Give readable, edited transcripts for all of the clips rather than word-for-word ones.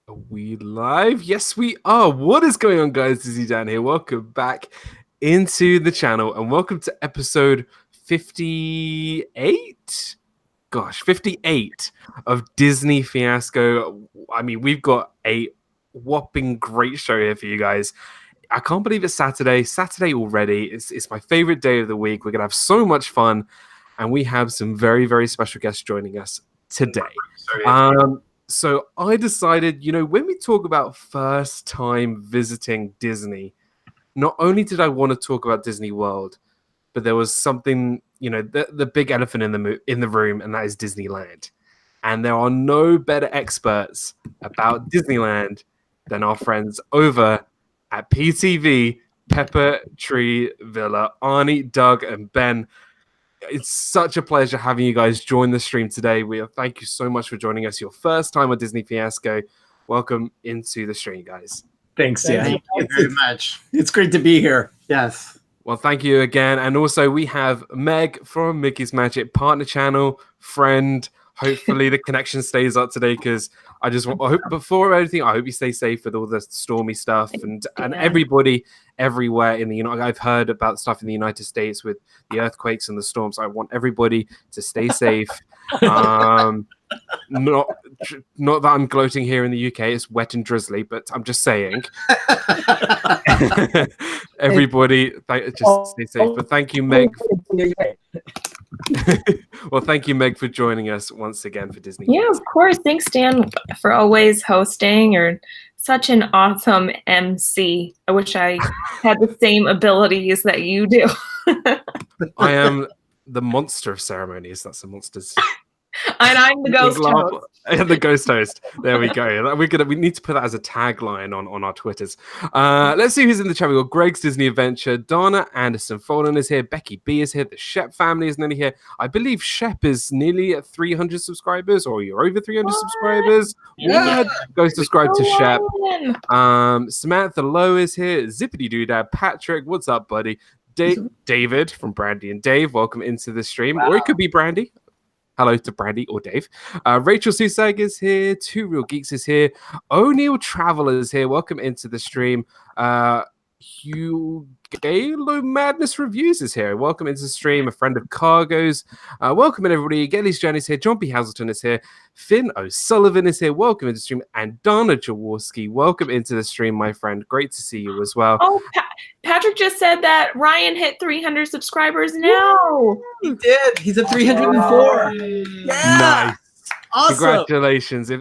Are we live? Yes, we are. What is going on, guys? Dizzy Dan here. Welcome back into the channel and welcome to episode 58. Gosh, 58 of Disney Fiasco. I mean, we've got a whopping great show here for you guys. I can't believe it's Saturday. Saturday already. It's my favorite day of the week. We're going to have so much fun. And we have some very, very special guests joining us today. So I decided, when we talk about first time visiting Disney, not only did I want to talk about Disney World, but there was something, the big elephant in the room, and that is Disneyland. And there are no better experts about Disneyland than our friends over at PTV, Pepper Tree Villa, Arnie, Doug, and Ben. It's such a pleasure having you guys join the stream today. Thank you so much for joining us. Your first time on Disney Fiasco. Welcome into the stream, guys. Thanks, Dan. Thank you very much. It's great to be here. Yes. Well, thank you again. And also we have Meg from Mickey's Magic, partner channel, friend. Hopefully the connection stays up today because I hope before anything, I hope you stay safe with all the stormy stuff and everybody everywhere in the I've heard about stuff in the United States with the earthquakes and the storms. I want everybody to stay safe. Not that I'm gloating here in the UK, it's wet and drizzly, but I'm just saying. Everybody just stay safe. But thank you, Meg. Well, thank you, Meg, for joining us once again for Disney. Yeah, of course. Thanks, Dan, for always hosting. You're such an awesome MC. I wish I had the same abilities that you do. I am the monster of ceremonies. That's the monsters. And I'm the ghost host. The ghost host. There we go. We need to put that as a tagline on our Twitters. Let's see who's in the chat. We've got Greg's Disney Adventure. Donna Anderson Folden is here. Becky B is here. The Shep family is nearly here. I believe Shep is nearly at 300 subscribers, or you're over 300 subscribers. Yeah. Go subscribe to Shep. Samantha Lowe is here. Zippity Doodad. Patrick, what's up, buddy? David from Brandy and Dave. Welcome into the stream. Wow. Or it could be Brandy. Hello to Brandy or Dave. Rachel Susag is here. Two Real Geeks is here. O'Neill Traveler is here. Welcome into the stream. Hugh Galo Madness Reviews is here. Welcome into the stream. A friend of Cargo's. Welcome in, everybody. Gelly's Jan is here. John P. Hazelton is here. Finn O'Sullivan is here. Welcome into the stream. And Donna Jaworski, welcome into the stream, my friend. Great to see you as well. Oh, Patrick just said that Ryan hit 300 subscribers now. He did. He's at 304. Yeah. Nice. Awesome. Congratulations,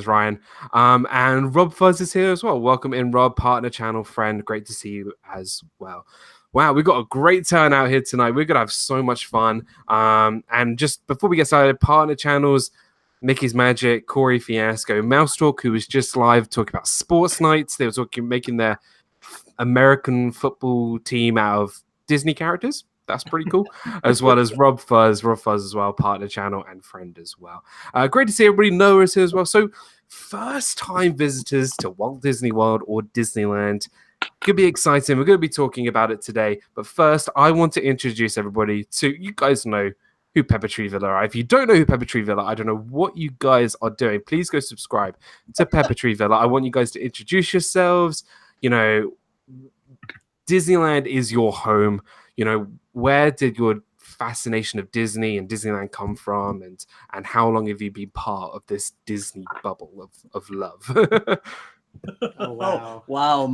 Ryan. And RobFuz is here as well. Welcome in, Rob, partner, channel, friend. Great to see you as well. Wow, we've got a great turnout here tonight. We're going to have so much fun. And just before we get started, partner channels, Mickey's Magic, Corey Fiasco, Mouse Talk, who was just live talking about sports nights. They were making their American football team out of Disney characters. That's pretty cool. As well as RobFuz as well, partner channel and friend as well. Great to see everybody. Noah is here as well. So first time visitors to Walt Disney World or Disneyland. Could be exciting. We're going to be talking about it today. But first, I want to introduce everybody to, you guys know who Pepper Tree Villa are. If you don't know who Pepper Tree Villa, I don't know what you guys are doing. Please go subscribe to Pepper Tree Villa. I want you guys to introduce yourselves. Disneyland is your home. Where did your fascination of Disney and Disneyland come from, and how long have you been part of this Disney bubble of love? Oh, wow. Wow.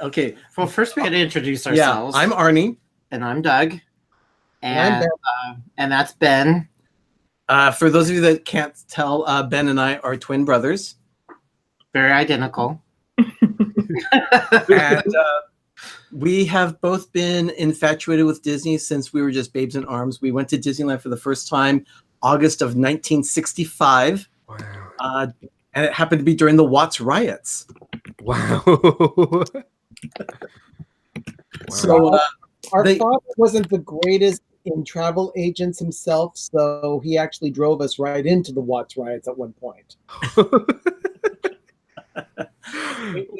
Okay. Well, first we had to introduce ourselves. Yeah, I'm Arnie. And I'm Doug. And that's Ben. For those of you that can't tell, Ben and I are twin brothers. Very identical. And we have both been infatuated with Disney since we were just babes in arms. We went to Disneyland for the first time August of 1965. Wow. And it happened to be during the Watts riots. Wow. So our father wasn't the greatest in travel agents himself, so he actually drove us right into the Watts riots at one point. We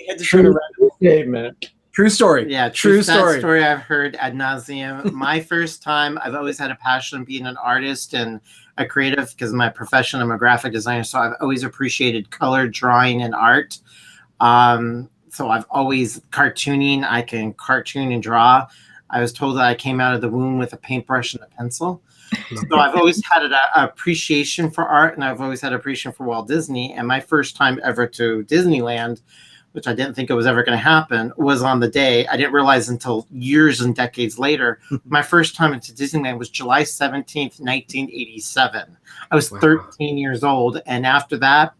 had to turn around. Statement. True story. Yeah, true that story. story I've heard ad nauseum. My first time, I've always had a passion of being an artist and a creative because my profession, I'm a graphic designer. So I've always appreciated color, drawing, and art. So I've always cartooning. I can cartoon and draw. I was told that I came out of the womb with a paintbrush and a pencil. So I've always had an appreciation for art, and I've always had appreciation for Walt Disney. And my first time ever to Disneyland, which I didn't think it was ever going to happen, was on the day. I didn't realize until years and decades later. My first time into Disneyland was July 17th, 1987. I was 13 years old. And after that,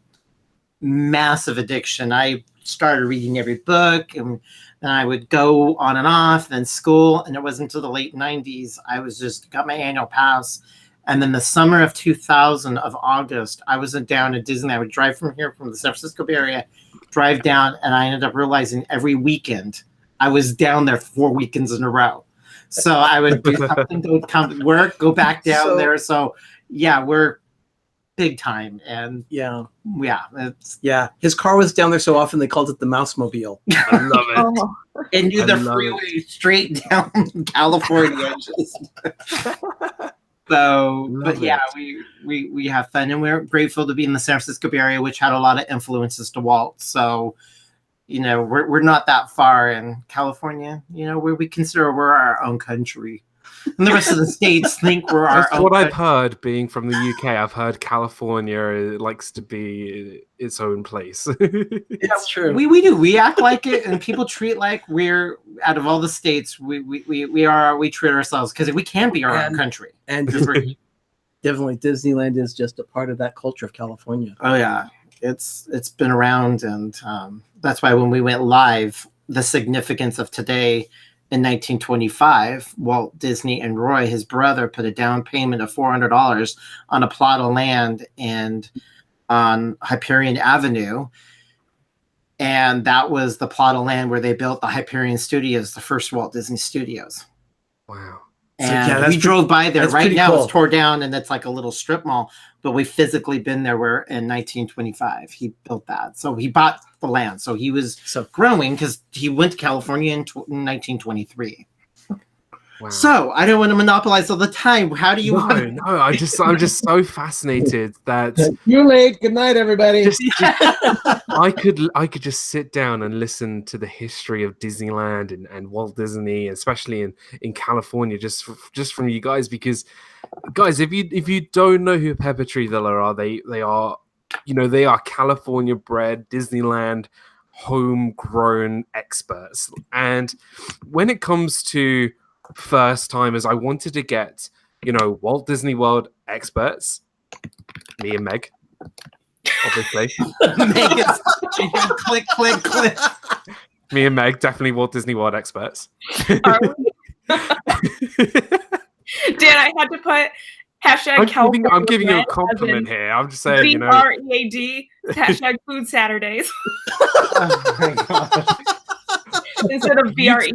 massive addiction. I started reading every book, and then I would go on and off, then school. And it wasn't until the late 90s, I was just got my annual pass. And then the summer of 2000 of August, I was down at Disney. I would drive from here, from the San Francisco Bay Area, drive down, and I ended up realizing every weekend I was down there 4 weekends in a row. So I would do something, go come to work, go back down there. So yeah, we're big time. And yeah, it's, his car was down there so often they called it the Mouse Mobile. I love it. And do the freeway straight down California. So, but yeah, we have fun, and we're grateful to be in the San Francisco Bay Area, which had a lot of influences to Walt. So, you know, we're not that far in California, you know, where we consider we're our own country. And the rest of the states think we're our That's own what country. I've heard being from the UK. I've heard California likes to be its own place. It's true. We do. We act like it, and people treat like we're out of all the states. We treat ourselves because we can be our own country. And definitely Disneyland is just a part of that culture of California. Oh yeah, it's been around, and that's why when we went live, the significance of today. In 1925, Walt Disney and Roy, his brother, put a down payment of $400 on a plot of land on Hyperion Avenue. And that was the plot of land where they built the Hyperion Studios, the first Walt Disney Studios. Wow. And we drove by there. Right now cool. It's tore down and it's like a little strip mall, but we physically been there where in 1925 he built that. So he bought the land. So he was growing because he went to California in 1923. Wow. So I don't want to monopolize all the time. How do you want to... No, I'm just so fascinated that Too late. Good night, everybody. I could just sit down and listen to the history of Disneyland and Walt Disney, especially in California, just from you guys. Because guys, if you don't know who Pepper Tree Villa are, they are, you know, they are California bred Disneyland homegrown experts. And when it comes to first timers, I wanted to get, you know, Walt Disney World experts, me and Meg, obviously. click. Me and Meg, definitely Walt Disney World experts. Are we? Dan, I had to put hashtag I'm giving you a compliment here. I'm just saying, you know. BREAD, hashtag food Saturdays. Oh my God. Instead of BRE.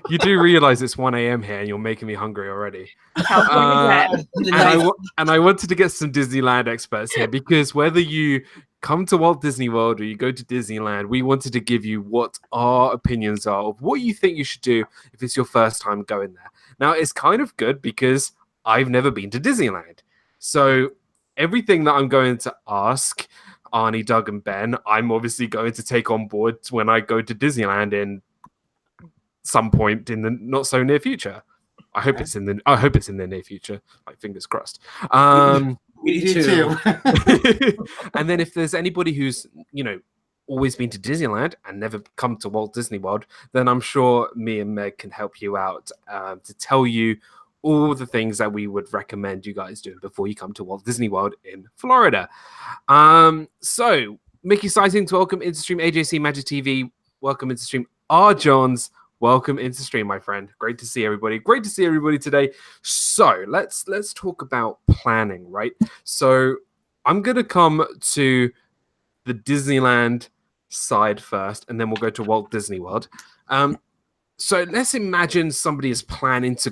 You do realize it's 1 a.m. here and you're making me hungry already. And I wanted to get some Disneyland experts here because whether you come to Walt Disney World or you go to Disneyland, we wanted to give you what our opinions are of what you think you should do if it's your first time going there. Now, it's kind of good because I've never been to Disneyland. So everything that I'm going to ask Arnie, Doug, and Ben, I'm obviously going to take on board when I go to Disneyland in some point in the not so near future. I hope it's in the near future. Like, fingers crossed. Me too. And then if there's anybody who's, you know, always been to Disneyland and never come to Walt Disney World, then I'm sure me and Meg can help you out to tell you all the things that we would recommend you guys do before you come to Walt Disney World in Florida. So Mickey Sightings, welcome into stream. AJC Magic TV, welcome into stream. R. Johns, welcome into stream, my friend. Great to see everybody. Great to see everybody today. So let's talk about planning, right? So I'm gonna come to the Disneyland side first, and then we'll go to Walt Disney World. So let's imagine somebody is planning to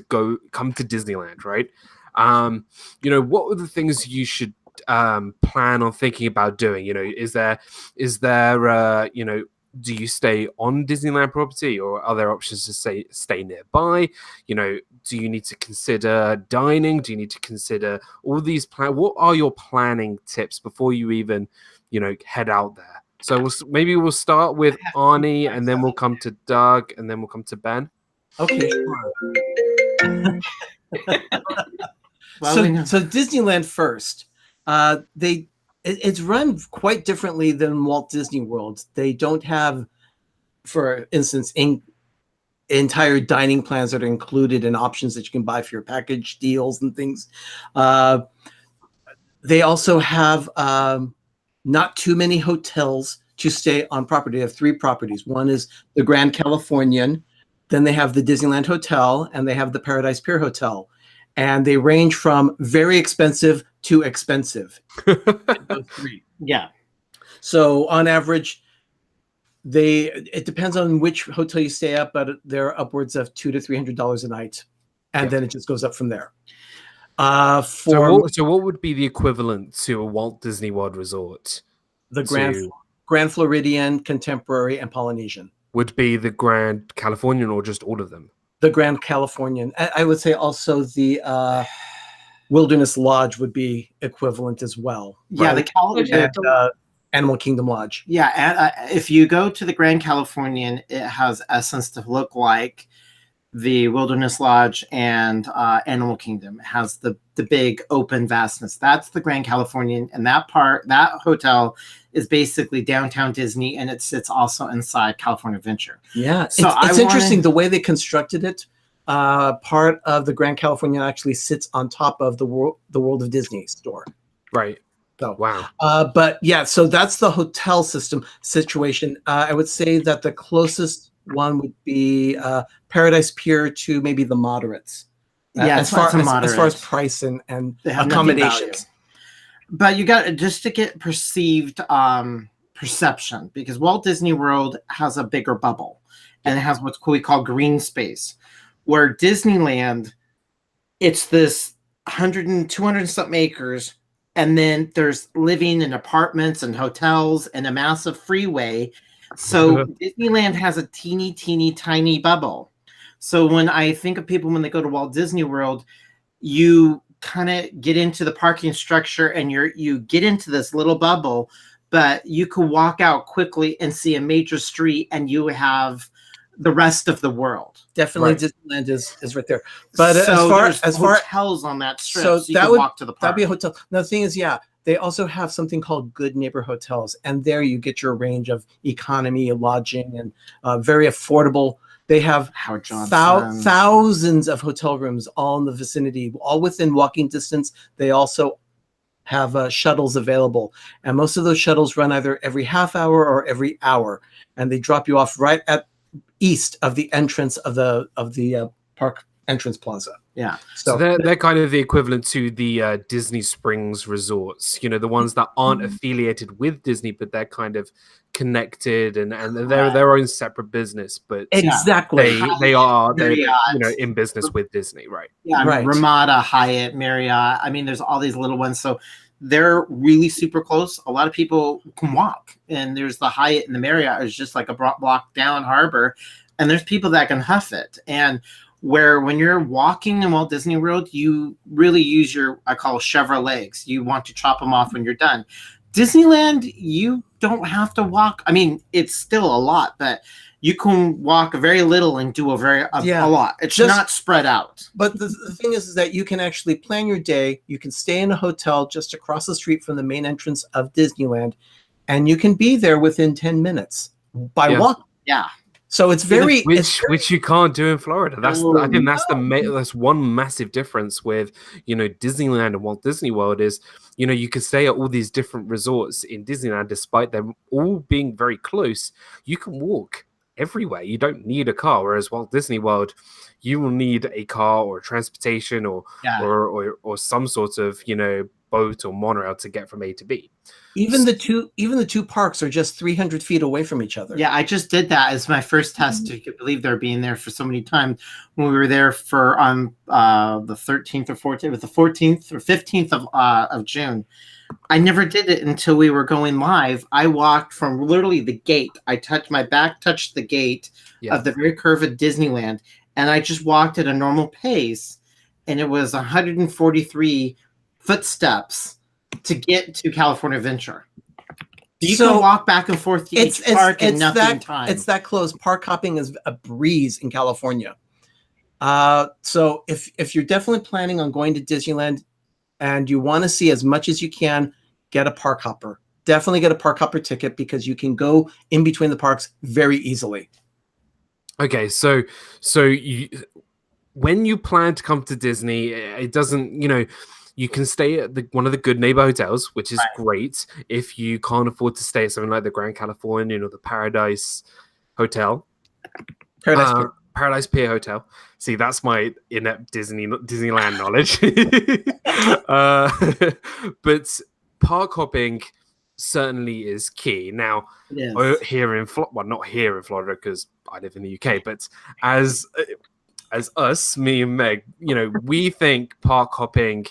come to Disneyland, right? You know, what are the things you should plan on thinking about doing? You know, is there you know, do you stay on Disneyland property, or are there options to stay nearby? You know, do you need to consider dining? Do you need to consider all these what are your planning tips before you even, you know, head out there? So maybe we'll start with Arnie, and then we'll come to Doug, and then we'll come to Ben. Okay, sure. So Disneyland first. It's run quite differently than Walt Disney World. They don't have, for instance, entire dining plans that are included and options that you can buy for your package deals and things. They also have not too many hotels to stay on property. They have 3 properties. One is the Grand Californian, then they have the Disneyland Hotel, and they have the Paradise Pier Hotel. And they range from very expensive to expensive. Those 3. Yeah. So on average, it depends on which hotel you stay at, but they're upwards of $200 to $300 a night, and then it just goes up from there. So what would be the equivalent to a Walt Disney World resort? The Grand Floridian, Contemporary, and Polynesian. Would be the Grand Californian, or just all of them? The Grand Californian. I would say also the Wilderness Lodge would be equivalent as well. Yeah, right? the Animal Kingdom Lodge. Yeah, and if you go to the Grand Californian, it has essence to look like the Wilderness Lodge and Animal Kingdom. It has the big open vastness. That's the Grand Californian, and that hotel is basically downtown Disney, and it sits also inside California Adventure. Yeah, so it's interesting the way they constructed it. Part of the Grand Californian actually sits on top of the World of Disney store. Right. So wow. But yeah, so that's the hotel situation. I would say that the closest one would be Paradise Pier to maybe the moderates. As far as price and accommodations. But you got just to get perceived perception, because Walt Disney World has a bigger bubble, and it has what we call green space, where Disneyland, it's this 100 and 200 something acres, and then there's living and apartments and hotels and a massive freeway. So Disneyland has a teeny tiny bubble. So when I think of people when they go to Walt Disney World, you kind of get into the parking structure and you get into this little bubble, but you can walk out quickly and see a major street, and you have the rest of the world. Definitely, right. Disneyland is right there. But as far hotels on that strip, so you can walk to the park. That'd be a hotel. Now the thing is, they also have something called Good Neighbor Hotels, and there you get your range of economy lodging and very affordable. They have thousands of hotel rooms all in the vicinity, all within walking distance. They also have shuttles available, and most of those shuttles run either every half hour or every hour, and they drop you off right at east of the entrance of the park entrance plaza. Yeah, so they're kind of the equivalent to the Disney Springs resorts, you know, the ones that aren't affiliated with Disney, but they're kind of connected and they're their own separate business. But exactly, they're you know, in business with Disney, right? Yeah, right. Ramada, Hyatt, Marriott. I mean, there's all these little ones, so they're really super close. A lot of people can walk, and there's the Hyatt and the Marriott is just like a block down harbor, and there's people that can huff it. And where when you're walking in Walt Disney World, you really use I call Chevrolet legs. You want to chop them off when you're done. Disneyland, you don't have to walk. I mean, it's still a lot, but you can walk very little and do a lot. It's just not spread out. But the thing is that you can actually plan your day. You can stay in a hotel just across the street from the main entrance of Disneyland, and you can be there within 10 minutes by walk. Yeah. So it's which you can't do in Florida. I think that's one massive difference with, you know, Disneyland and Walt Disney World is, you know, you can stay at all these different resorts in Disneyland, despite them all being very close. You can walk everywhere. You don't need a car. Whereas Walt Disney World, you will need a car or transportation or some sort of, you know, boat or monorail to get from A to B. Even the two parks are just 300 feet away from each other. Yeah, I just did that as my first test. You could believe they're being there for so many times. When we were there for the 13th or 14th, it was the 14th or 15th of June. I never did it until we were going live. I walked from literally the gate. My back touched the gate of the very curve of Disneyland, and I just walked at a normal pace, and it was 143 footsteps to get to California Adventure. You can walk back and forth to each park in nothing time. It's that close. Park hopping is a breeze in California. So if you're definitely planning on going to Disneyland and you want to see as much as you can, get a park hopper. Definitely get a park hopper ticket because you can go in between the parks very easily. Okay, so when you plan to come to Disney, it doesn't, you can stay at one of the Good Neighbor hotels, which is great if you can't afford to stay at something like the Grand Californian or the Paradise Hotel. Paradise Pier Hotel. See, that's my inept Disneyland knowledge. But park hopping certainly is key. Now, here in not here in Florida because I live in the UK, but as us, me and Meg, we think park hopping,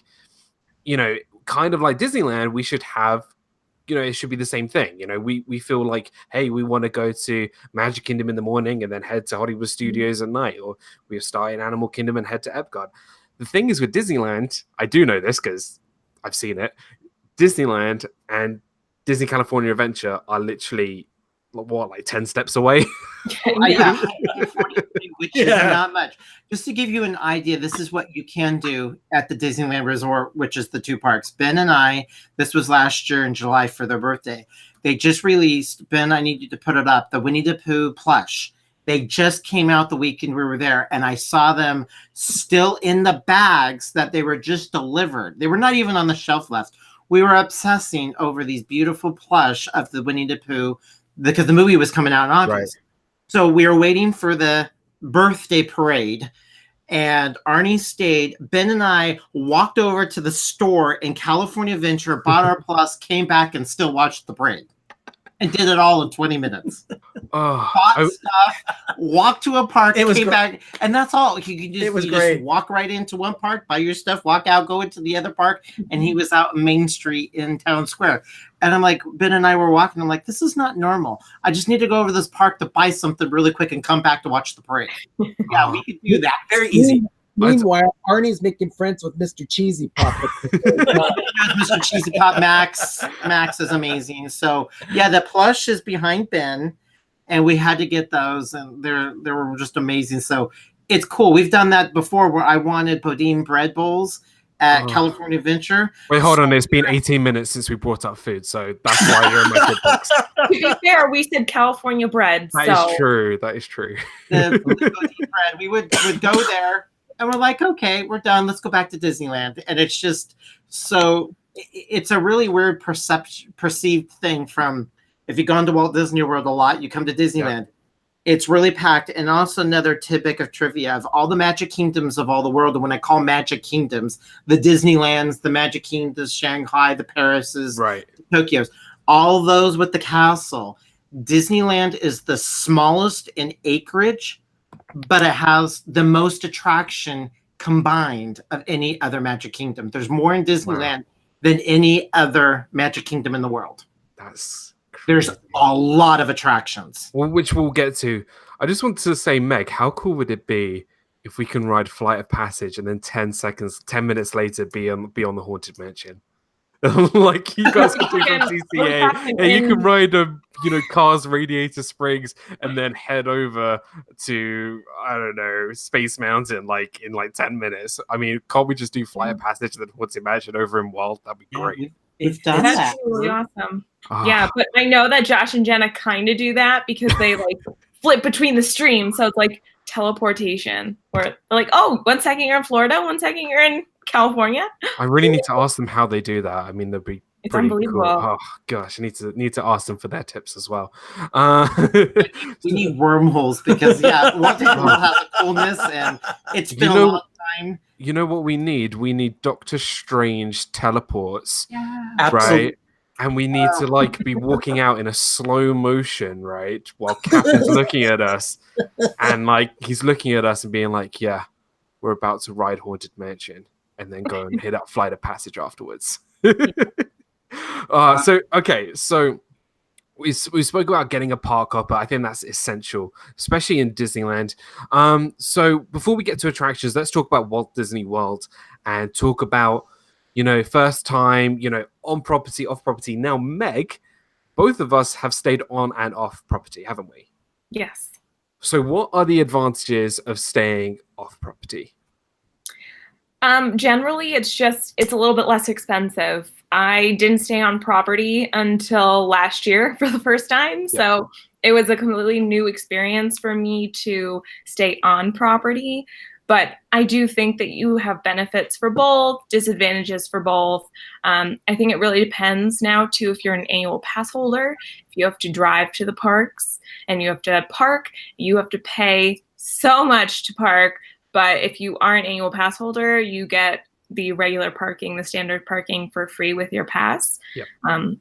kind of like Disneyland, we should have, it should be the same thing. We feel like, hey, we want to go to Magic Kingdom in the morning and then head to Hollywood Studios at night, or we start in Animal Kingdom and head to Epcot. The thing is with Disneyland, I do know this because I've seen it. Disneyland and Disney California Adventure are literally like 10 steps away. Which is not much. Just to give you an idea, this is what you can do at the Disneyland Resort, which is the two parks. Ben and I, this was last year in July for their birthday. They just released, Ben, I need you to put it up, the Winnie the Pooh plush. They just came out the weekend we were there, and I saw them still in the bags that they were just delivered. They were not even on the shelf left. We were obsessing over these beautiful plush of the Winnie the Pooh because the movie was coming out in August. Right. So we were waiting for the birthday parade, and Arnie stayed. Ben and I walked over to the store in California Adventure, bought our plus, came back, and still watched the parade. And did it all in 20 minutes. Bought stuff, walked to a park, came back, and that's all. You just walk right into one park, buy your stuff, walk out, go into the other park, and he was out in Main Street in Town Square. And I'm like, Ben and I were walking, I'm like, this is not normal. I just need to go over to this park to buy something really quick and come back to watch the parade. Yeah, we could do that. Very easy. Meanwhile, Arnie's making friends with Mr. Cheesy Pop. Mr. Cheesy Pop, Max. Max is amazing. So, yeah, the plush is behind Ben, and we had to get those, and they were just amazing. So, it's cool. We've done that before where I wanted Bodine bread bowls at California Adventure. Wait, hold on. It's been 18 minutes since we brought up food, so that's why you're in my good books. To be fair, we said California bread. That is true. That is true. The Bodine bread, we would go there. And we're like, okay, we're done. Let's go back to Disneyland. And it's just so it's a really weird perceived thing from if you've gone to Walt Disney World a lot, you come to Disneyland. Yeah. It's really packed. And also another tidbit of trivia of all the Magic Kingdoms of all the world. And when I call Magic Kingdoms, the Disneylands, the Magic Kingdoms, Shanghai, the Parises, the Tokyos, all those with the castle. Disneyland is the smallest in acreage, but it has the most attraction combined of any other Magic Kingdom. There's more in Disneyland than any other Magic Kingdom in the world. There's a lot of attractions. Well, which we'll get to. I just want to say, Meg, how cool would it be if we can ride Flight of Passage and then 10 minutes later be on the Haunted Mansion? Like you guys can do from TCA, and you can ride Cars Radiator Springs and then head over to Space Mountain in 10 minutes. I mean, can't we just do Flight of Passage and then Haunted Mansion over in Walt? That'd be great. We've done that. That's really awesome. Yeah, but I know that Josh and Jenna kind of do that because they flip between the streams, so it's like teleportation. Where they're like, oh, 1 second you're in Florida, 1 second you're in California. I really need to ask them how they do that. I mean, they'd be pretty unbelievable. Cool. Oh gosh, I need to ask them for their tips as well. We need wormholes because Walt Disney World has a coolness, and it's been a long line. You know what we need? We need Doctor Strange teleports, Absolutely. right? And we need to like be walking out in a slow motion, right? While Cap is looking at us, and like he's looking at us and being like, "Yeah, we're about to ride Haunted Mansion," and then go and hit up Flight of Passage afterwards. So we spoke about getting a park hopper. I think that's essential, especially in Disneyland. So before we get to attractions, let's talk about Walt Disney World and talk about, first time, on property, off property. Now, Meg, both of us have stayed on and off property, haven't we? Yes. So what are the advantages of staying off property? Generally, it's a little bit less expensive. I didn't stay on property until last year for the first time. So it was a completely new experience for me to stay on property. But I do think that you have benefits for both, disadvantages for both. I think it really depends now, too, if you're an annual pass holder, if you have to drive to the parks and you have to park, you have to pay so much to park. But if you are an annual pass holder, you get the regular parking, the standard parking for free with your pass. Yep.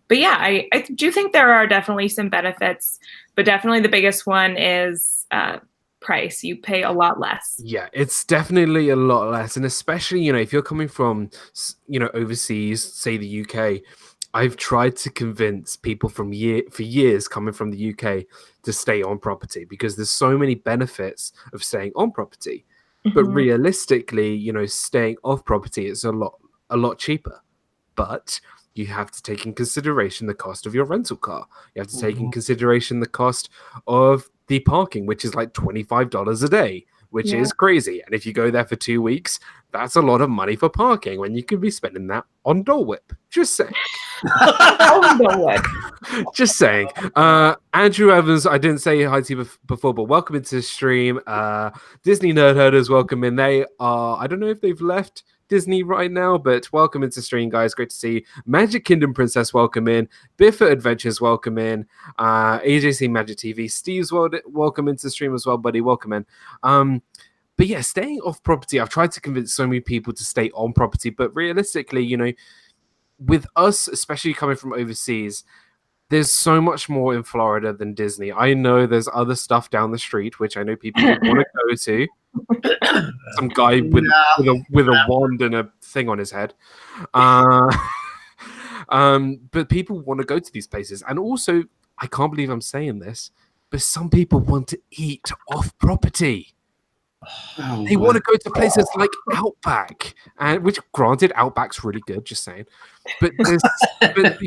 But yeah, I do think there are definitely some benefits, but definitely the biggest one is price. You pay a lot less. Yeah, it's definitely a lot less. And especially, if you're coming from, overseas, say the UK, I've tried to convince people for years coming from the UK to stay on property because there's so many benefits of staying on property. But realistically, staying off property is a lot cheaper. But you have to take in consideration the cost of your rental car. You have to take in consideration the cost of the parking, which is like $25 a day, which is crazy. And if you go there for 2 weeks, that's a lot of money for parking when you could be spending that on Dole Whip. Just saying. Just saying. Andrew Evans, I didn't say hi to you before, but welcome into the stream. Disney Nerd Herders, welcome in. They are, I don't know if they've left Disney right now, but welcome into the stream, guys. Great to see you. Magic Kingdom Princess, welcome in. Biffert Adventures, welcome in. AJC Magic TV, Steve's World, welcome into the stream as well, buddy. Welcome in. But yeah, staying off property, I've tried to convince so many people to stay on property, but realistically, with us, especially coming from overseas, there's so much more in Florida than Disney. I know there's other stuff down the street, which I know people want to go to. Some guy with a wand and a thing on his head. But people want to go to these places. And also, I can't believe I'm saying this, but some people want to eat off property. They want to go to places like Outback, and which, granted, Outback's really good. Just saying, but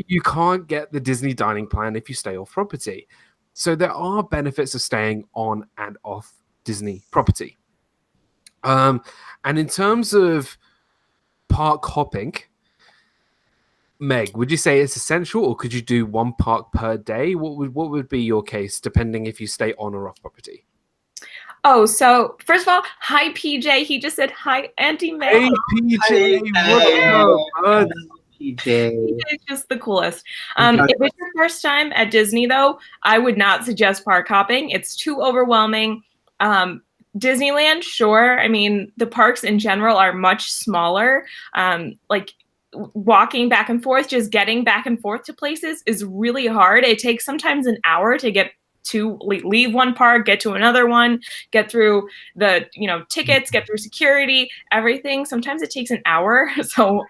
you can't get the Disney dining plan if you stay off property. So there are benefits of staying on and off Disney property. And in terms of park hopping, Meg, would you say it's essential, or could you do one park per day? What would be your case, depending if you stay on or off property? Oh, so first of all, hi PJ. He just said hi, Auntie Meg. Hey PJ, what up, bud? PJ is just the coolest. If it's your first time at Disney, though, I would not suggest park hopping. It's too overwhelming. Disneyland, sure. I mean, the parks in general are much smaller. Like walking back and forth, just getting back and forth to places is really hard. It takes sometimes an hour to get to leave one park, get to another one, get through the tickets, get through security, everything. Sometimes it takes an hour. So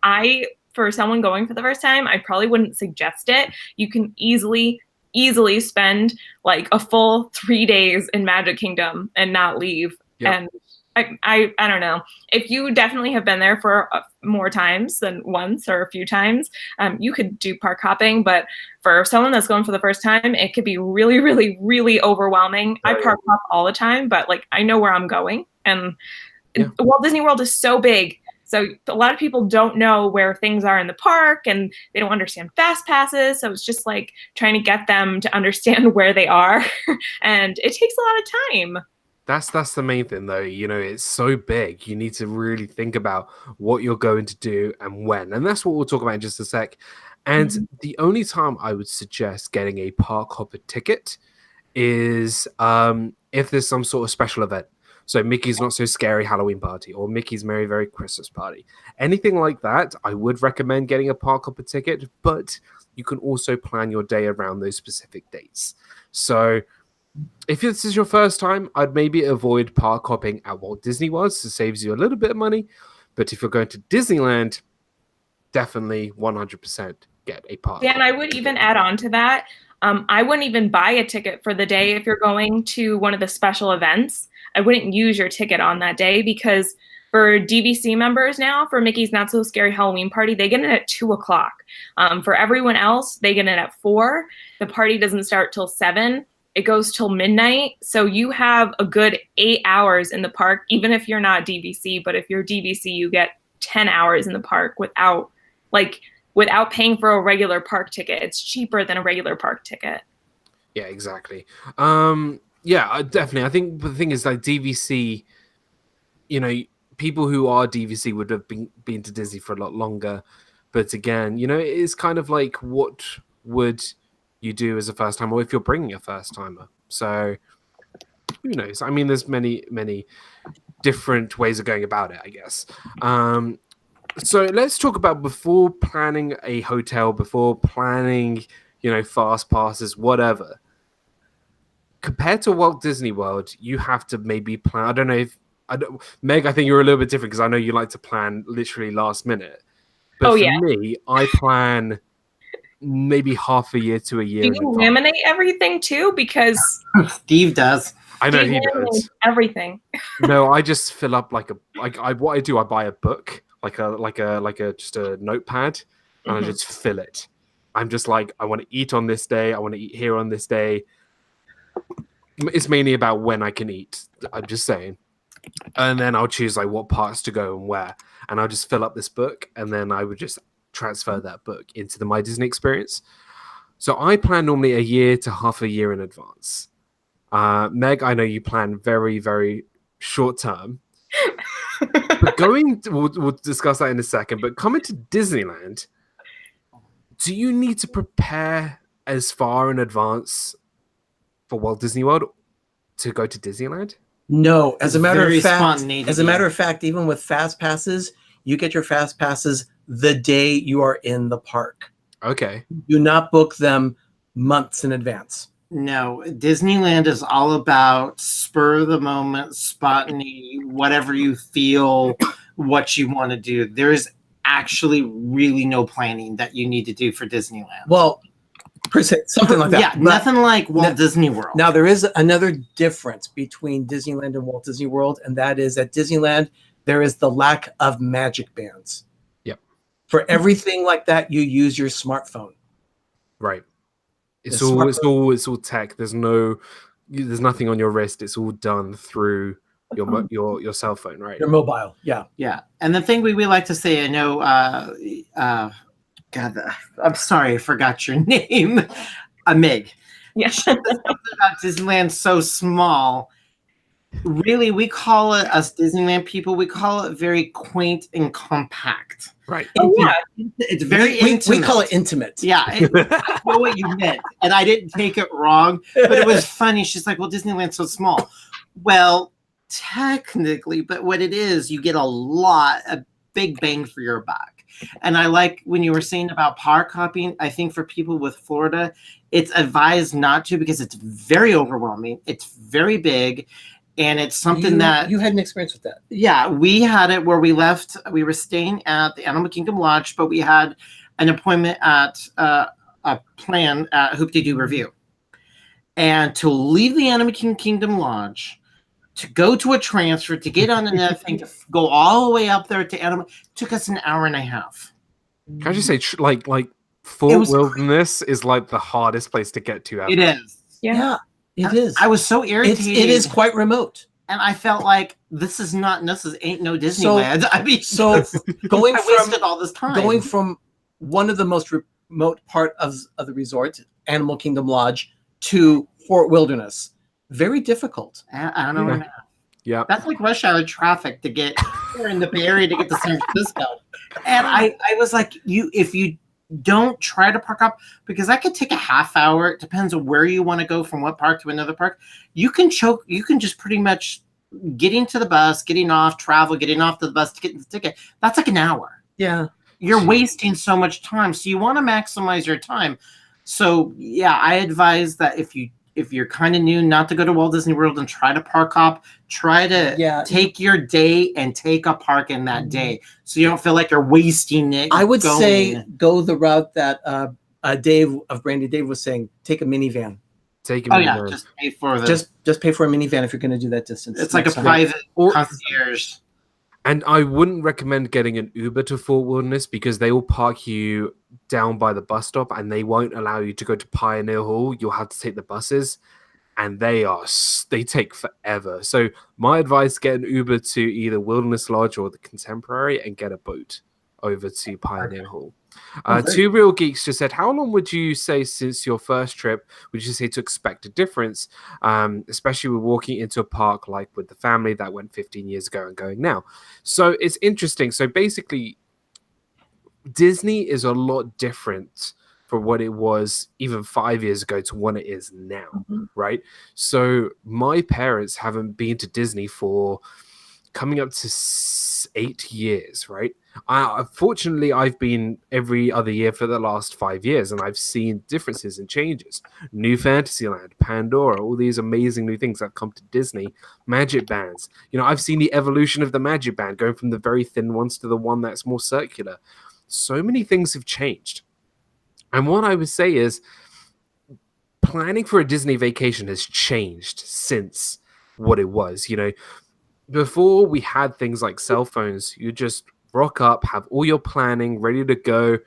for someone going for the first time, I probably wouldn't suggest it. You can easily spend like a full 3 days in Magic Kingdom and not leave. Yep. And I don't know. If you definitely have been there for more times than once or a few times, you could do park hopping. But for someone that's going for the first time, it could be really, really, really overwhelming. I park hop all the time, but like I know where I'm going. And Walt Disney World is so big. So a lot of people don't know where things are in the park, and they don't understand fast passes. So it's just like trying to get them to understand where they are. And it takes a lot of time. That's the main thing, though. It's so big. You need to really think about what you're going to do and when. And that's what we'll talk about in just a sec. And the only time I would suggest getting a park hopper ticket is if there's some sort of special event. So Mickey's Not So Scary Halloween Party or Mickey's Merry Very Christmas Party. Anything like that, I would recommend getting a park hopper ticket, but you can also plan your day around those specific dates. So if this is your first time, I'd maybe avoid park hopping at Walt Disney World, so it saves you a little bit of money. But if you're going to Disneyland, definitely 100% get a park. Yeah, and I would even add on to that. I wouldn't even buy a ticket for the day if you're going to one of the special events. I wouldn't use your ticket on that day because for DVC members now, for Mickey's Not So Scary Halloween Party, they get in at 2 o'clock. For everyone else, they get in at 4. The party doesn't start till 7. It goes till midnight. So you have a good 8 hours in the park, even if you're not DVC. But if you're DVC, you get 10 hours in the park without paying for a regular park ticket. It's cheaper than a regular park ticket. Yeah, exactly. Yeah, definitely. I think the thing is, like, DVC, people who are DVC would have been to Disney for a lot longer. But again, it is kind of like, what would you do as a first timer, or if you're bringing a first timer? So who knows? I mean, there's many, many different ways of going about it, I guess. So let's talk about, before planning a hotel, before planning, fast passes, whatever. Compared to Walt Disney World, you have to maybe plan. I don't know Meg, I think you're a little bit different because I know you like to plan literally last minute. But for me, I plan maybe half a year to a year. Do you laminate everything too? Because Steve does. I know he does everything. No, I just fill up what I do. I buy a book, like a just a notepad, and I just fill it. I'm just like, I want to eat on this day. I want to eat here on this day. It's mainly about when I can eat. I'm just saying. And then I'll choose like what parts to go and where. And I'll just fill up this book, and then I would just transfer that book into the My Disney experience. So I plan normally a year to half a year in advance. Meg, I know you plan very, very short term. But we'll discuss that in a second. But coming to Disneyland, do you need to prepare as far in advance for Walt Disney World to go to Disneyland? No, as a matter of fact, even with fast passes, you get your fast passes the day you are in the park. Okay. Do not book them months in advance. No, Disneyland is all about spur of the moment, spontaneity, whatever you feel, what you want to do. There's actually really no planning that you need to do for Disneyland. Well, per se, something like that. Yeah, nothing like Walt Disney World. Now, there is another difference between Disneyland and Walt Disney World, and that is at Disneyland, there is the lack of magic bands. Yep. For everything like that, you use your smartphone. Right. It's all tech. There's nothing on your wrist. It's all done through your cell phone, right? Your mobile. Yeah. Yeah. And the thing we like to say, I know, God, I'm sorry, I forgot your name. Meg. Yes. About Disneyland so small. Really, we call it, us Disneyland people, we call it very quaint and compact. Right. Oh, yeah. It's very intimate. We call it intimate. Yeah. I know what you meant. And I didn't take it wrong, but it was funny. She's like, well, Disneyland's so small. Well, technically, but what it is, you get a big bang for your buck. And I like when you were saying about park hopping, I think for people with Florida, it's advised not to because it's very overwhelming. It's very big. And it's something that you had an experience with that. Yeah, we had it where we left. We were staying at the Animal Kingdom Lodge, but we had an appointment at a plan at Hoop-de-Doo Review. And to leave the Animal Kingdom Lodge, to go to a transfer, to get on another thing, to go all the way up there to Animal, took us an hour and a half. Can I just say, like Fort Wilderness is like the hardest place to get to. It is. Yeah. It is. I was so irritated. It is quite remote, and I felt like this ain't no Disneyland. Going I wasted all this time. Going from one of the most remote part of the resort, Animal Kingdom Lodge, to Fort Wilderness, very difficult. I don't know. Yeah, that's like rush hour traffic to get here in the Bay Area to get to San Francisco. And I was like, if you don't try to park up, because that could take a half hour. It depends on where you want to go from what park to another park. You can just pretty much getting to the bus, getting off, travel, getting off the bus to get the ticket, that's like an hour. Yeah. You're wasting so much time. So you want to maximize your time. So yeah, I advise that if you're kind of new, not to go to Walt Disney World and try to park hop. Try to take your day and take a park in that day, so you don't feel like you're wasting it. I would say go the route that Dave of Brandy Dave was saying. Take a minivan. Take a minivan. Just pay for the just pay for a minivan if you're going to do that distance. It's like a private concierge. And I wouldn't recommend getting an Uber to Fort Wilderness because they will park you down by the bus stop and they won't allow you to go to Pioneer Hall. You'll have to take the buses, and they take forever. So my advice: get an Uber to either Wilderness Lodge or the Contemporary and get a boat over to Pioneer Hall. Two Real Geeks just said, how long would you say since your first trip would you say to expect a difference, especially with walking into a park like with the family that went 15 years ago and going now? So it's interesting. So basically, Disney is a lot different for what it was even 5 years ago to what it is now, right? So my parents haven't been to Disney for coming up to 8 years, right? Fortunately, I've been every other year for the last 5 years, and I've seen differences and changes. New Fantasyland, Pandora, all these amazing new things that come to Disney. Magic bands. I've seen the evolution of the Magic Band, going from the very thin ones to the one that's more circular. So many things have changed. And what I would say is planning for a Disney vacation has changed since what it was. Before we had things like cell phones, you just rock up, have all your planning ready to go.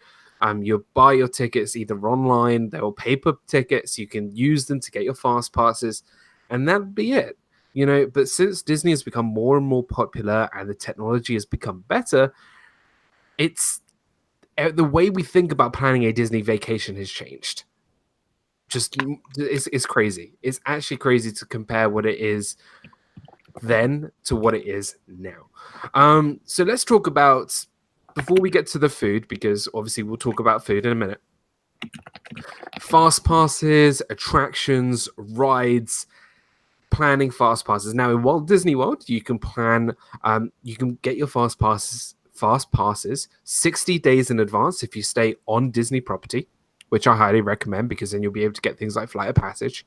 You buy your tickets either online, they're all paper tickets, you can use them to get your fast passes, and that'd be it. But since Disney has become more and more popular and the technology has become better, it's the way we think about planning a Disney vacation has changed. It's crazy. It's actually crazy to compare what it is then to what it is now. So let's talk about, before we get to the food, because obviously we'll talk about food in a minute, fast passes, attractions, rides, planning fast passes. Now in Walt Disney World, you can plan, you can get your fast passes 60 days in advance if you stay on Disney property, which I highly recommend because then you'll be able to get things like Flight of Passage.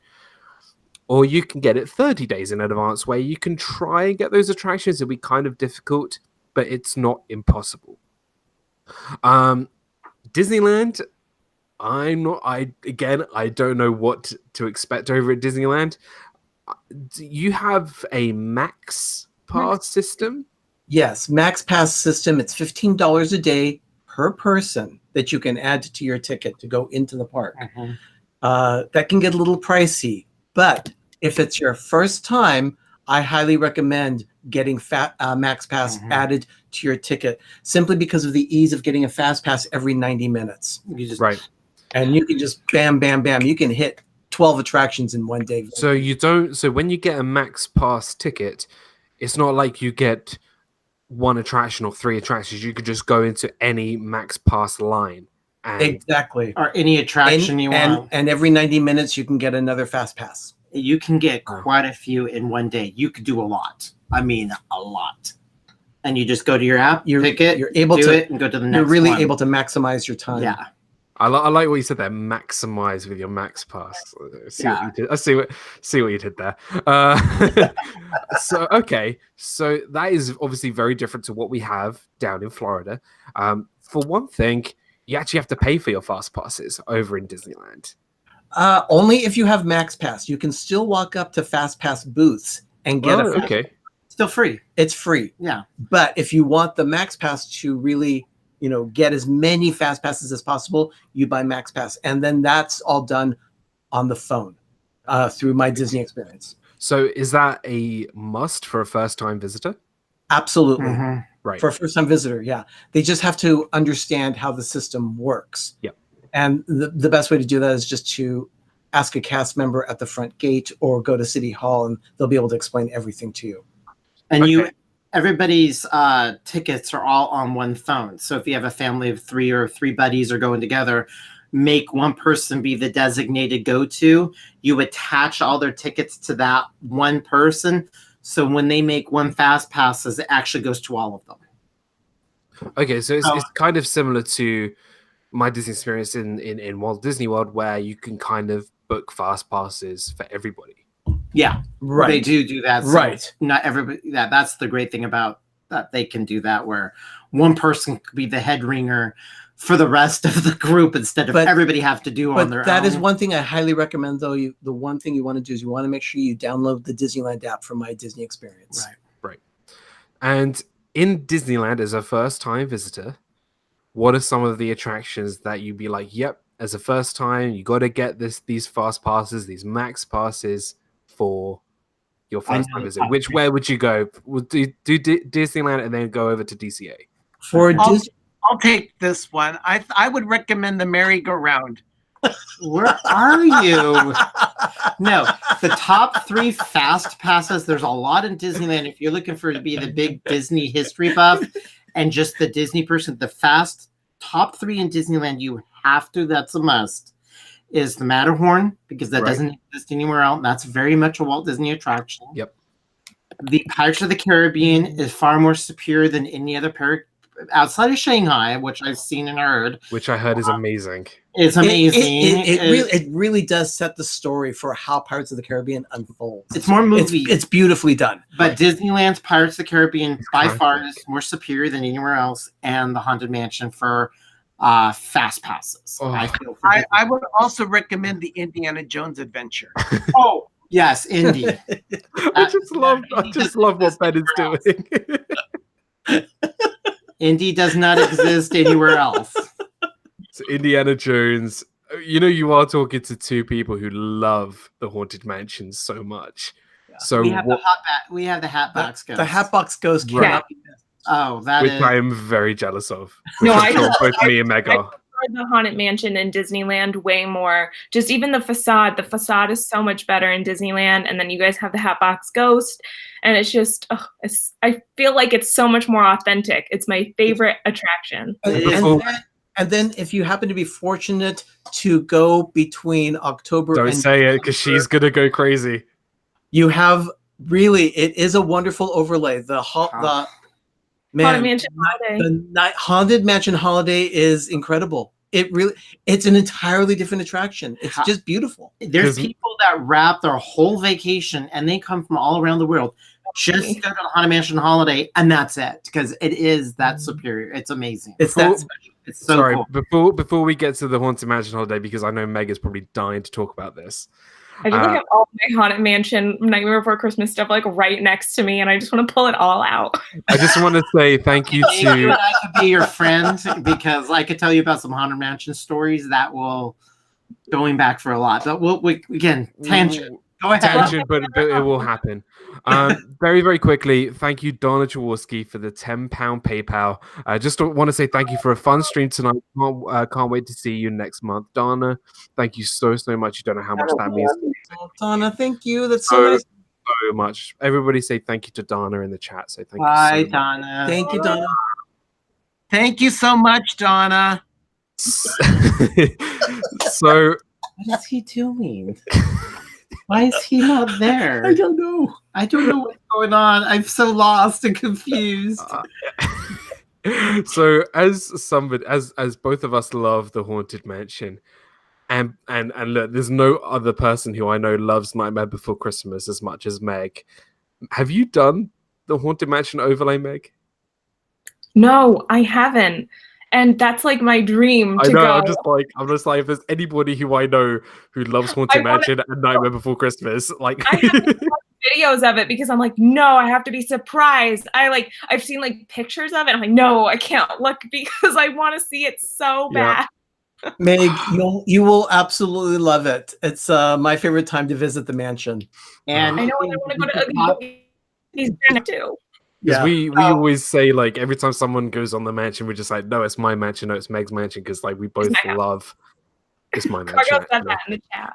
Or you can get it 30 days in advance, where you can try and get those attractions. It'll be kind of difficult, but it's not impossible. Disneyland, I don't know what to expect over at Disneyland. Do you have a Max Pass system? Yes, Max Pass system. It's $15 a day per person that you can add to your ticket to go into the park. That can get a little pricey. But if it's your first time, I highly recommend getting Max Pass added to your ticket, simply because of the ease of getting a Fast Pass every 90 minutes. And you can just bam, bam, bam. You can hit 12 attractions in one day. So when you get a Max Pass ticket, it's not like you get one attraction or 3 attractions. You could just go into any Max Pass line. Exactly. Or any attraction you want. And every 90 minutes, you can get another Fast Pass. You can get quite a few in one day. You could do a lot. I mean, a lot. And you just go to your app, pick it, you're able to it, and go to the next one. You're really able to maximize your time. Yeah. I like what you said there. Maximize with your Max Pass. What you did. I see what you did there. So that is obviously very different to what we have down in Florida. For one thing, you actually have to pay for your fast passes over in Disneyland. Only if you have Max Pass. You can still walk up to Fast Pass booths and get a okay. Still free. It's free. Yeah. But if you want the Max Pass to really, get as many Fast Passes as possible, you buy Max Pass. And then that's all done on the phone through My Disney Experience. So is that a must for a first-time visitor? Absolutely. Right. For a first-time visitor, yeah. They just have to understand how the system works. Yep. And the best way to do that is just to ask a cast member at the front gate or go to City Hall, and they'll be able to explain everything to you. And everybody's tickets are all on one phone. So if you have a family of 3 or 3 buddies are going together, make one person be the designated go-to. You attach all their tickets to that one person. So when they make one fast passes, it actually goes to all of them. Okay, so it's kind of similar to my Disney experience in Walt Disney World, where you can kind of book fast passes for everybody. Yeah, Right. They do that. So Right. not everybody. That's the great thing about that. They can do that where one person could be the head ringer for the rest of the group instead of everybody have to do on their own. But that is one thing I highly recommend, though. The one thing you want to do is you want to make sure you download the Disneyland app from My Disney Experience. Right. And in Disneyland, as a first-time visitor, what are some of the attractions that you'd be like, yep, as a first time, you got to get these fast passes, these max passes for your first time visit? Where would you go? We'll do Disneyland and then go over to DCA. I'll take this one. I would recommend the merry-go-round. Where are you? No, the top 3 fast passes. There's a lot in Disneyland. If you're looking for to be the big Disney history buff and just the Disney person, the top 3 in Disneyland you have to. That's a must. Is the Matterhorn, because that doesn't exist anywhere else. That's very much a Walt Disney attraction. Yep. The Pirates of the Caribbean is far more superior than any other park outside of Shanghai, which I've seen and heard. Which I heard is amazing. It's amazing. It really does set the story for how Pirates of the Caribbean unfolds. It's more movie. It's beautifully done. But Disneyland's Pirates of the Caribbean by far is more superior than anywhere else, and the Haunted Mansion for fast passes. I would also recommend the Indiana Jones adventure. Oh yes, Indy. I just love what Ben is doing. Indy does not exist anywhere else. So Indiana Jones, you are talking to 2 people who love the Haunted Mansion so much. Yeah. So we have the Hatbox Ghost. The Hatbox Ghost cannot be missed. Oh, which I am very jealous of. No, I both me and Meg are. The Haunted Mansion in Disneyland way more. Just even the facade. The facade is so much better in Disneyland, and then you guys have the Hatbox Ghost, and it's just I feel like it's so much more authentic. It's my favorite attraction. And then if you happen to be fortunate to go between October Don't say it, because she's gonna go crazy. You have it is a wonderful overlay. Haunted Mansion Holiday. The Haunted Mansion Holiday is incredible. It's an entirely different attraction. It's just beautiful. There's people that wrap their whole vacation and they come from all around the world just to go to the Haunted Mansion Holiday, and that's it, because it is that superior. It's amazing. It's that special. It's so cool. Before we get to the Haunted Mansion Holiday, because I know Meg is probably dying to talk about this. I just have all my Haunted Mansion Nightmare Before Christmas stuff like right next to me, and I just want to pull it all out. I just want to say thank you to. I could be your friend, because I could tell you about some Haunted Mansion stories that will going back for a lot. But we again, tangent. Go ahead. Tangent, but it will happen. Very, very quickly, thank you, Donna Jaworski, for the £10 PayPal. I just want to say thank you for a fun stream tonight. Can't wait to see you next month. Donna, thank you so much. You don't know how much that means. Donna, thank you. That's so nice. So much. Everybody say thank you to Donna in the chat. So thank you. So Donna. Thank you, Donna. Thank you so much, Donna. So what is he doing? Why is he not there? I don't know. I don't know what's going on. I'm so lost and confused. So as both of us love the Haunted Mansion, and look, there's no other person who I know loves Nightmare Before Christmas as much as Meg. Have you done the Haunted Mansion overlay, Meg? No, I haven't. And that's like my dream to go. I'm just like, if there's anybody who I know who loves Haunted Mansion and Nightmare Before Christmas, like I have videos of it, because I'm like, no, I have to be surprised. I've seen like pictures of it. I'm like, no, I can't look, because I want to see it so bad. Meg, you will absolutely love it. It's my favorite time to visit the mansion. And I know I want to go to these too. Because we always say, like, every time someone goes on the mansion, we're just like, no, it's my mansion, no, it's Meg's mansion, because like we both love it's my mansion. Said that in the chat.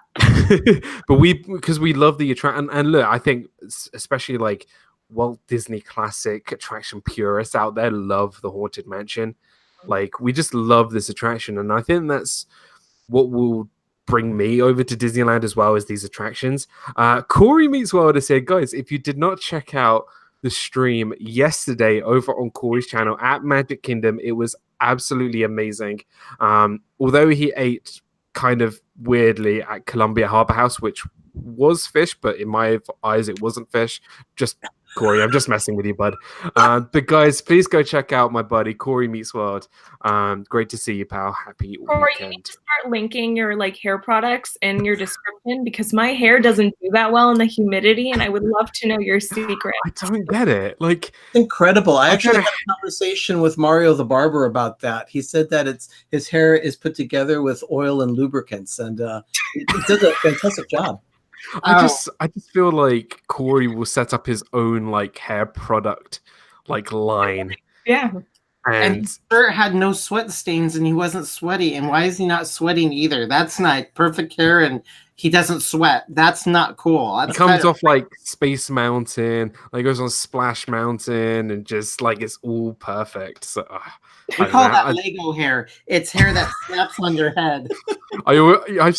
But because we love the attraction, and look, I think especially like Walt Disney classic attraction purists out there love the Haunted Mansion. Like, we just love this attraction, and I think that's what will bring me over to Disneyland as well as these attractions. Corey Meets World has said, guys, if you did not check out the stream yesterday over on Corey's channel at Magic Kingdom, it was absolutely amazing. Although he ate kind of weirdly at Columbia Harbor House, which was fish, but in my eyes it wasn't fish. Just Corey, I'm just messing with you, bud. But guys, please go check out my buddy Corey Meets World. Great to see you, pal. Happy Corey, weekend. you need to start linking your like hair products in your description, because my hair doesn't do that well in the humidity, and I would love to know your secret. I don't get it. Like, incredible. I actually gotta- had a conversation with Mario the barber about that. He said that his hair is put together with oil and lubricants, and it does a fantastic job. I just feel like Corey will set up his own like hair product like line. Yeah. And And his shirt had no sweat stains, and he wasn't sweaty. And why is he not sweating either? That's not perfect hair, and he doesn't sweat. That's not cool. he That's comes kind of- off like Space Mountain, like goes on Splash Mountain, and just like it's all perfect. So we call that Lego hair. It's hair that snaps on your head. I think I've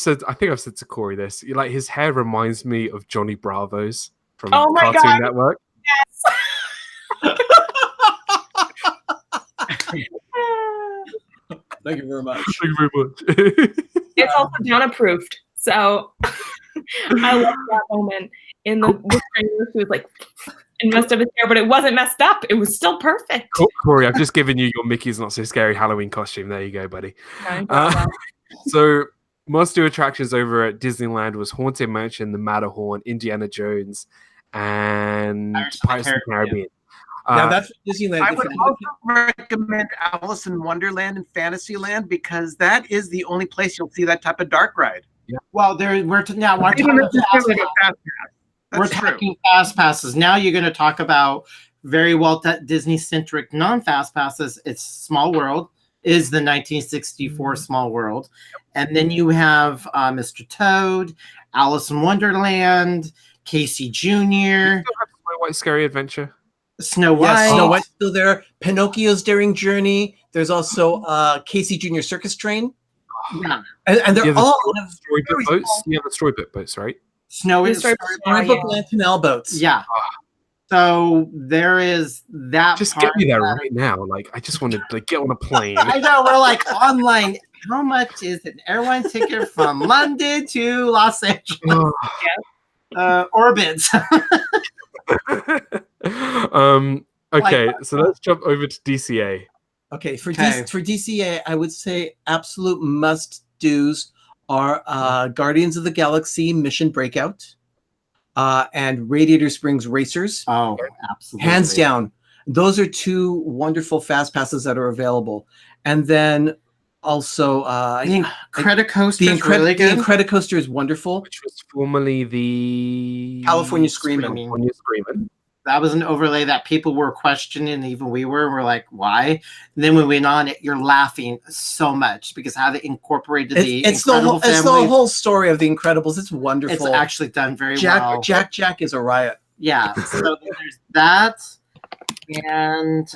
said to Corey this. Like his hair reminds me of Johnny Bravo's from Oh my Cartoon God. Network. Thank you very much. Thank you very much. It's also John approved. So I love that moment in the screen where she was like and messed up his hair, but it wasn't messed up. It was still perfect. Corey, I've just given you your Mickey's Not So Scary Halloween costume. There you go, buddy. Okay, So must-do attractions over at Disneyland was Haunted Mansion, the Matterhorn, Indiana Jones, and Pirates of the Caribbean. Now that's Disneyland. I If would you- also recommend Alice in Wonderland and Fantasyland, because that is the only place you'll see that type of dark ride. Well, we're talking Even about fast necessarily a fast pass. We're That's true. talking fast passes. Now you're going to talk about very Walt Disney centric non-fast passes. It's Small World is the 1964 Small World, and then you have Mr. Toad, Alice in Wonderland, Casey Jr., Snow White Scary Adventure. Snow White. Yes, Snow White's still there. Pinocchio's Daring Journey. There's also Casey Jr. Circus Train. Yeah. And they're Yeah, the all Storybook boats. Yeah, the Storybook boats, right? Snow Mr. Storybook Land Canal boats. Yeah. So there is that. Just part get me there that- right now. Like, I just want to like get on a plane. I know, we're like online. How much is an airline ticket from London to Los Angeles? Orbits. Okay, so let's jump over to DCA. Okay, for Okay. for DCA, I would say absolute must-dos are Guardians of the Galaxy Mission Breakout and Radiator Springs Racers. Oh, absolutely. Hands down. Those are two wonderful fast passes that are available. And then also The Incredicoaster the is really good. Incredicoaster is wonderful. Which was formerly the California Screamin'. California Screamin'. That was an overlay that people were questioning, even we were. And we're like, why? And then when we went on it, you're laughing so much because how they incorporated the It's the Incredible whole, family. story of the Incredibles. It's wonderful. It's actually done very well. Jack is a riot. Yeah. So there's that. And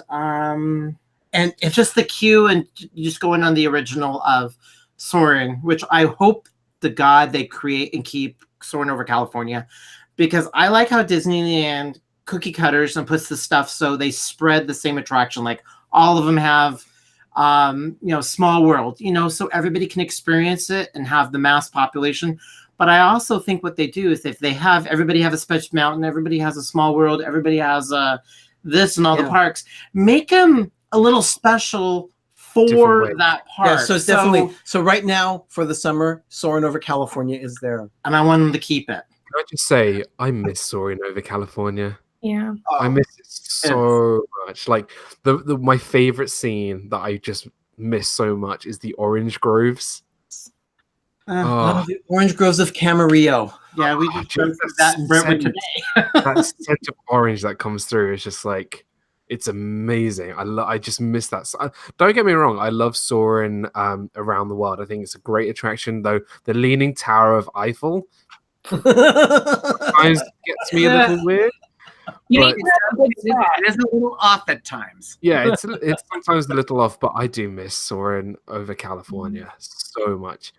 it's just the queue, and you just going on the original of Soarin', which I hope to God they create and keep Soarin' over California, because I like how Disneyland cookie cutters and puts the stuff so they spread the same attraction. Like all of them have, Small World, so everybody can experience it and have the mass population. But I also think what they do is if they have everybody have a Space Mountain, everybody has a Small World, everybody has this and all the parks, make them a little special for that park. Yeah, so it's definitely so right now for the summer, Soarin' over California is there. And I want them to keep it. Can I just say, I miss Soaring over California. Yeah. I miss it so much. Like my favorite scene that I just miss so much is the orange groves. The orange groves of Camarillo. Yeah, we just went through that in Brentwood today. That scent of orange that comes through is just like, it's amazing. I just miss that. Don't get me wrong. I love Soaring around the world. I think it's a great attraction, though. The Leaning Tower of Eiffel sometimes gets me a little weird. You But- need to have a good spot. It is a little off at times. Yeah, it's sometimes a little off, but I do miss Soaring over California so much.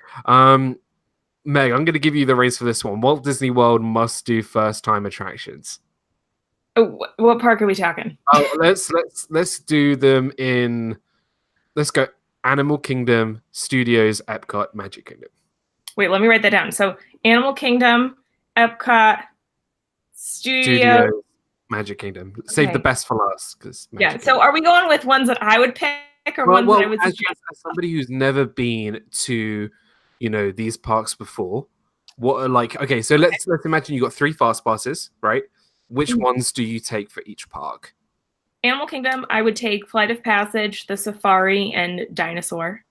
Meg, I'm going to give you the reins for this one. Walt Disney World must do first-time attractions. Oh, what park are we talking? Oh, let's do them in. Let's go Animal Kingdom, Studios, Epcot, Magic Kingdom. Wait, let me write that down. So Animal Kingdom, Epcot, Studios, Magic Kingdom. Save the best for last, because So are we going with ones that I would pick, or ones that I would suggest? As somebody who's never been to, these parks before, what are okay? So let's imagine you got 3 fast passes, right? Which ones do you take for each park? Animal Kingdom, I would take Flight of Passage, the Safari, and Dinosaur.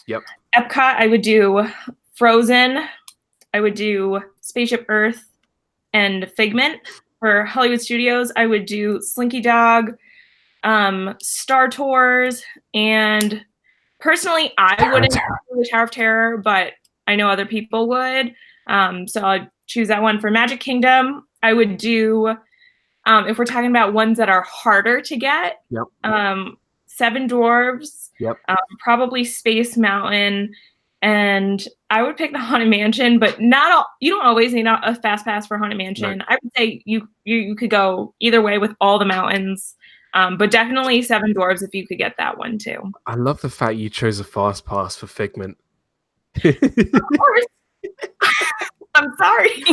Yep. Epcot, I would do Frozen. I would do Spaceship Earth and Figment. For Hollywood Studios, I would do Slinky Dog, Star Tours, and personally, I wouldn't do the Tower of Terror, but I know other people would. So I'd choose that one. For Magic Kingdom, I would do, if we're talking about ones that are harder to get, Seven Dwarfs, probably Space Mountain, and I would pick the Haunted Mansion, but you don't always need a fast pass for Haunted Mansion. Right. I would say you could go either way with all the mountains, but definitely Seven Dwarfs if you could get that one too. I love the fact you chose a fast pass for Figment. Of course. I'm sorry.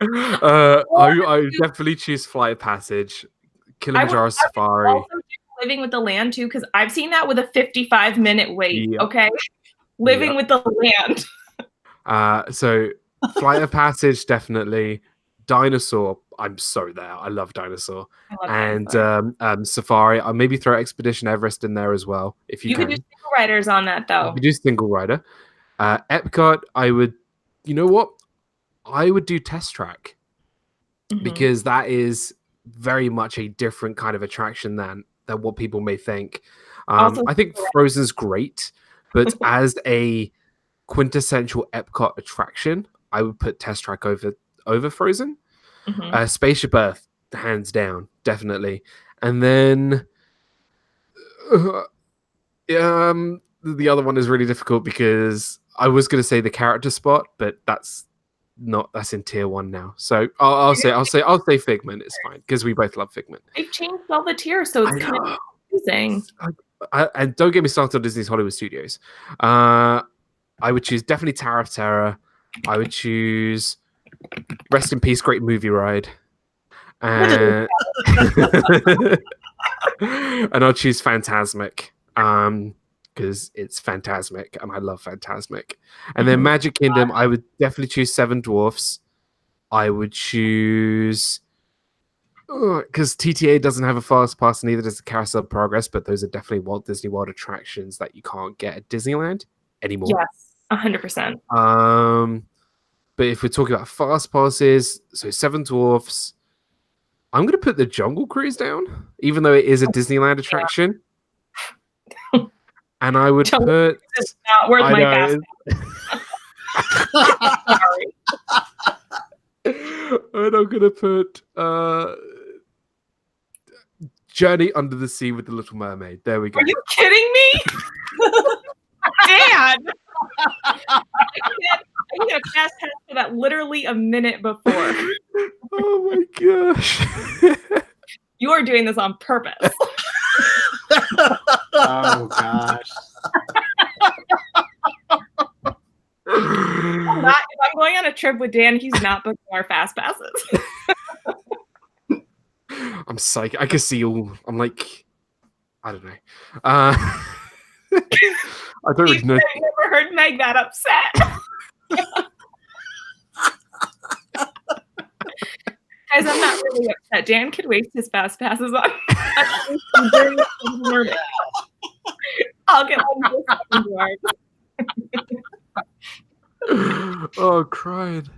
I definitely choose Flight of Passage, Kilimanjaro Safari. I would also do Living with the Land too, because I've seen that with a 55-minute wait. Yep. Okay, Living with the Land. So Flight of Passage, definitely. Dinosaur, I'm so there. I love Dinosaur. And Safari. I'll maybe throw Expedition Everest in there as well, if you can. You could do single riders on that though. You do single rider. Epcot, I would. You know what? I would do Test Track, because that is very much a different kind of attraction than what people may think. I think Frozen's great, but as a quintessential Epcot attraction, I would put Test Track over Frozen. Spaceship Earth, hands down, definitely. And then the other one is really difficult, because I was going to say the character spot, but that's in tier 1 now. So I'll say Figment. It's fine, because we both love Figment. They've changed all the tiers, so it's kind of confusing. And don't get me started on Disney's Hollywood Studios. I would choose definitely Tower of Terror. I would choose Rest in Peace, Great Movie Ride. And and I'll choose Fantasmic. Because it's Fantasmic, and I love Fantasmic. And then Magic Kingdom, I would definitely choose Seven Dwarfs. I would choose, because TTA doesn't have a fast pass, neither does the Carousel of Progress, but those are definitely Walt Disney World attractions that you can't get at Disneyland anymore. Yes, 100%. But if we're talking about fast passes, so Seven Dwarfs, I'm going to put the Jungle Cruise down, even though it is a Disneyland attraction. And I would put. It's not worth my gas. Sorry. And I'm gonna put Journey Under the Sea with the Little Mermaid. There we go. Are you kidding me, Dan? I get a fast pass for that literally a minute before. Oh my gosh! You are doing this on purpose. Oh gosh. If I'm going on a trip with Dan, he's not booking our fast passes. I'm psyched. I can see all. I'm like, I don't know. I don't really know. I've never heard Meg that upset. Guys, I'm not really upset. Dan could waste his fast passes on. I'll get one. Oh, crying.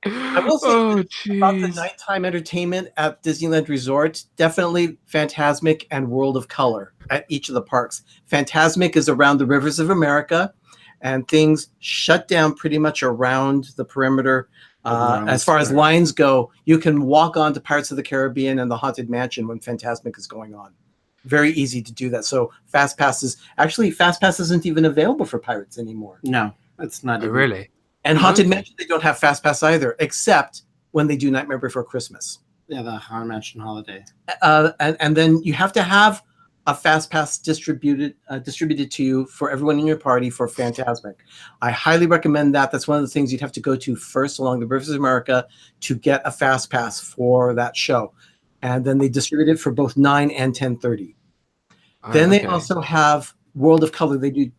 I will say about the nighttime entertainment at Disneyland Resort, definitely Fantasmic and World of Color at each of the parks. Fantasmic is around the rivers of America, and things shut down pretty much around the perimeter. As far as lines go, you can walk on to Pirates of the Caribbean and the Haunted Mansion when Fantasmic is going on. Very easy to do that. So Fast Pass isn't even available for Pirates anymore. No. It's not Oh, even really? And Haunted Okay. Mansion, they don't have Fast Pass either, except when they do Nightmare Before Christmas. Yeah, the Haunted Mansion Holiday. And then you have to have a Fast Pass distributed to you for everyone in your party for Phantasmic. I highly recommend that. That's one of the things you'd have to go to first along the Rivers of America to get a Fast Pass for that show. And then they distribute it for both 9 and 10:30. Then they Okay. also have World of Color. They've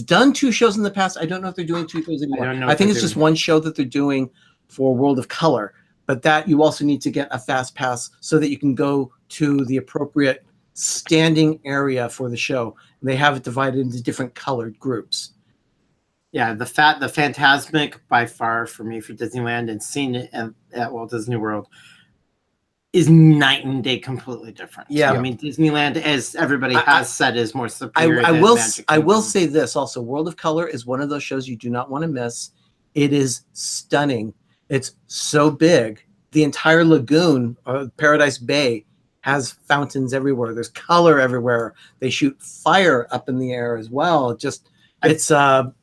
done 2 shows in the past. I don't know if they're doing 2 shows anymore. I don't know I if think they're it's just doing- one show that they're doing for World of Color. But that you also need to get a Fast Pass so that you can go to the appropriate standing area for the show. They have it divided into different colored groups. Yeah, the Phantasmic by far for me for Disneyland and seeing it at Walt Disney World is night and day, completely different. Yeah. I mean Disneyland, as everybody has said, is more superior. I than will Magic I will Kingdom. say this also. World of Color is one of those shows you do not want to miss. It is stunning. It's so big. The entire lagoon, Paradise Bay, has fountains everywhere. There's color everywhere. They shoot fire up in the air as well. It's a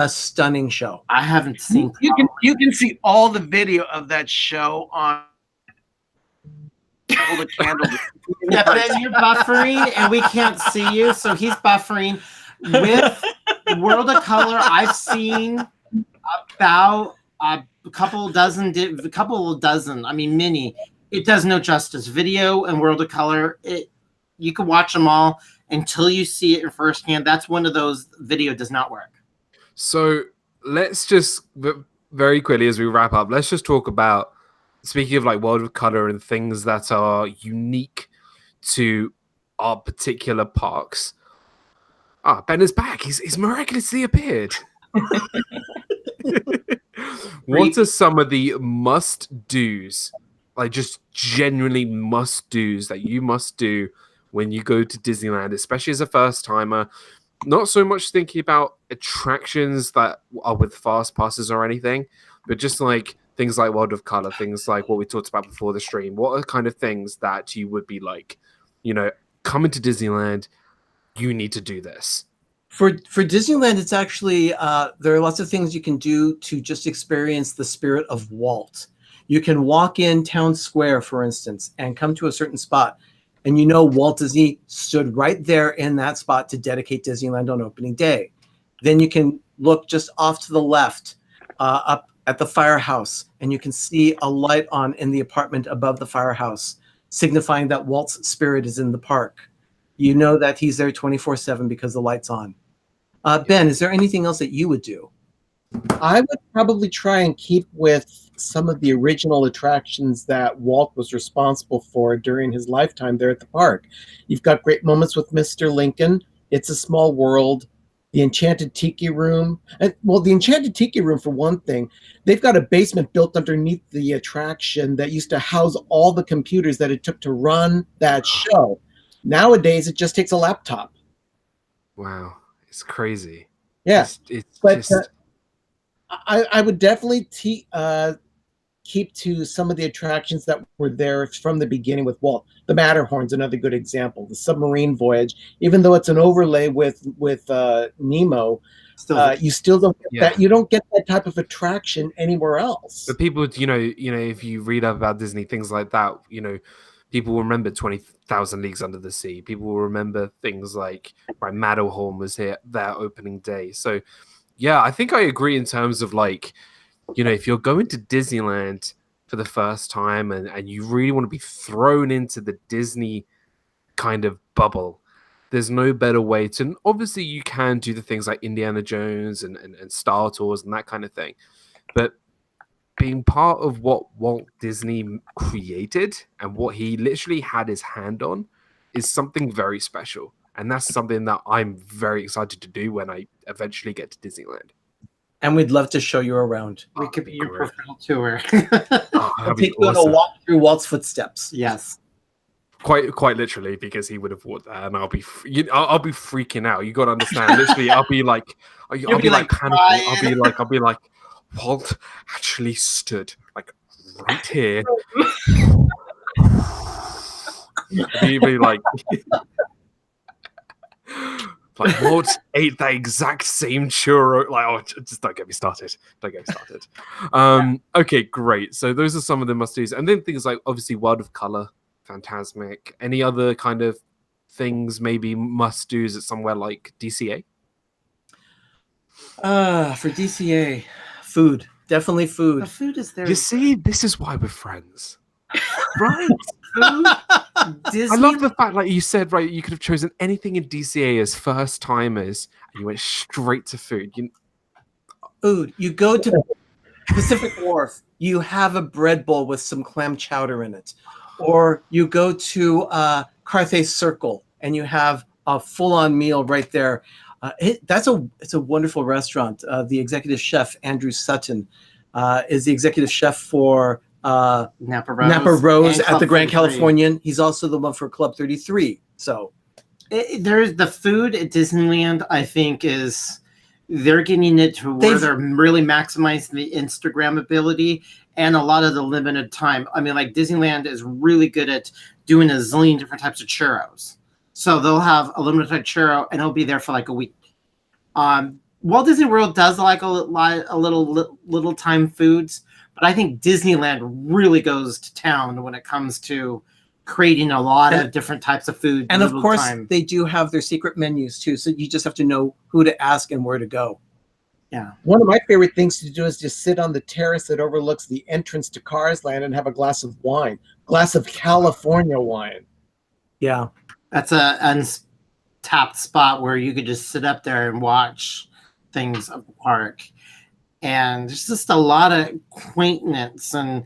stunning show. I haven't seen. You can see all the video of that show on hold a candle. Yeah, Ben, you're buffering and we can't see you, so he's buffering. With World of Color, I've seen about a couple dozen. I mean, mini. It does no justice. Video and World of Color, you can watch them all until you see it in firsthand. That's one of those video does not work. So let's just very quickly as we wrap up, let's just talk about, speaking of like World of Color and things that are unique to our particular parks. Ben is back. He's miraculously appeared. What are some of the must-dos, like just genuinely must-dos that you must do when you go to Disneyland, especially as a first-timer? Not so much thinking about attractions that are with fast passes or anything, but just like things like World of Color, things like what we talked about before the stream. What are kind of things that you would be like, coming to Disneyland, you need to do this? For Disneyland, it's actually there are lots of things you can do to just experience the spirit of Walt. You can walk in Town Square, for instance, and come to a certain spot, and Walt Disney stood right there in that spot to dedicate Disneyland on opening day. Then you can look just off to the left, up at the firehouse, and you can see a light on in the apartment above the firehouse, signifying that Walt's spirit is in the park. You know that he's there 24/7 because the light's on. Ben, is there anything else that you would do? I would probably try and keep with some of the original attractions that Walt was responsible for during his lifetime there at the park. You've got great moments with Mr. Lincoln, It's a Small World, the Enchanted Tiki Room. And, well, the Enchanted Tiki Room, for one thing, they've got a basement built underneath the attraction that used to house all the computers that it took to run that show. Nowadays, it just takes a laptop. Wow. It's crazy. Yeah. It's but just... I would definitely keep to some of the attractions that were there from the beginning with Walt. The Matterhorn's another good example. The submarine voyage, even though it's an overlay with Nemo, you still don't get that. You don't get that type of attraction anywhere else. But people, if you read up about Disney, things like that, people will remember 20,000 Leagues Under the Sea. People will remember things like Matterhorn was here that opening day. So, yeah, I think I agree in terms of like, if you're going to Disneyland for the first time and you really want to be thrown into the Disney kind of bubble, there's no better way to. Obviously, you can do the things like Indiana Jones and Star Tours and that kind of thing, but being part of what Walt Disney created and what he literally had his hand on is something very special. And that's something that I'm very excited to do when I eventually get to Disneyland. And we'd love to show you around. We could be your professional tour. We'll take you on a walk through Walt's footsteps. Yes. Quite literally, because he would have walked there, and I'll be freaking out. You got to understand. Literally, I'll be like panicking. I'll be like, Walt actually stood like right here. Be like, Like, Walt ate that exact same churro. Like, oh, just don't get me started. Don't get me started. Okay, great. So those are some of the must-dos. And then things like, obviously, World of Color, fantastic. Any other kind of things, maybe must-dos at somewhere like DCA? For DCA, food. Definitely food. The food is there. You see, this is why we're friends. Right? Food, Disney. I love the fact, like you said, right, you could have chosen anything in DCA as first timers, and you went straight to food. Food. You go to Pacific Wharf, you have a bread bowl with some clam chowder in it. Or you go to Carthay Circle, and you have a full-on meal right there. It's a wonderful restaurant. The executive chef, Andrew Sutton, is the executive chef for Napa Rose at the Grand 33. Californian. He's also the one for Club 33. So there's the food at Disneyland. I think they're getting it to where they're really maximizing the Instagram ability and a lot of the limited time. I mean, like Disneyland is really good at doing a zillion different types of churros. So they'll have a limited churro and it'll be there for like a week. Walt Disney World does like a little time foods, but I think Disneyland really goes to town when it comes to creating a lot of different types of food. And of course, they do have their secret menus too. So you just have to know who to ask and where to go. Yeah. One of my favorite things to do is just sit on the terrace that overlooks the entrance to Cars Land and have a glass of wine, glass of California wine. Yeah. That's a untapped spot where you could just sit up there and watch things of the park. And there's just a lot of quaintness. And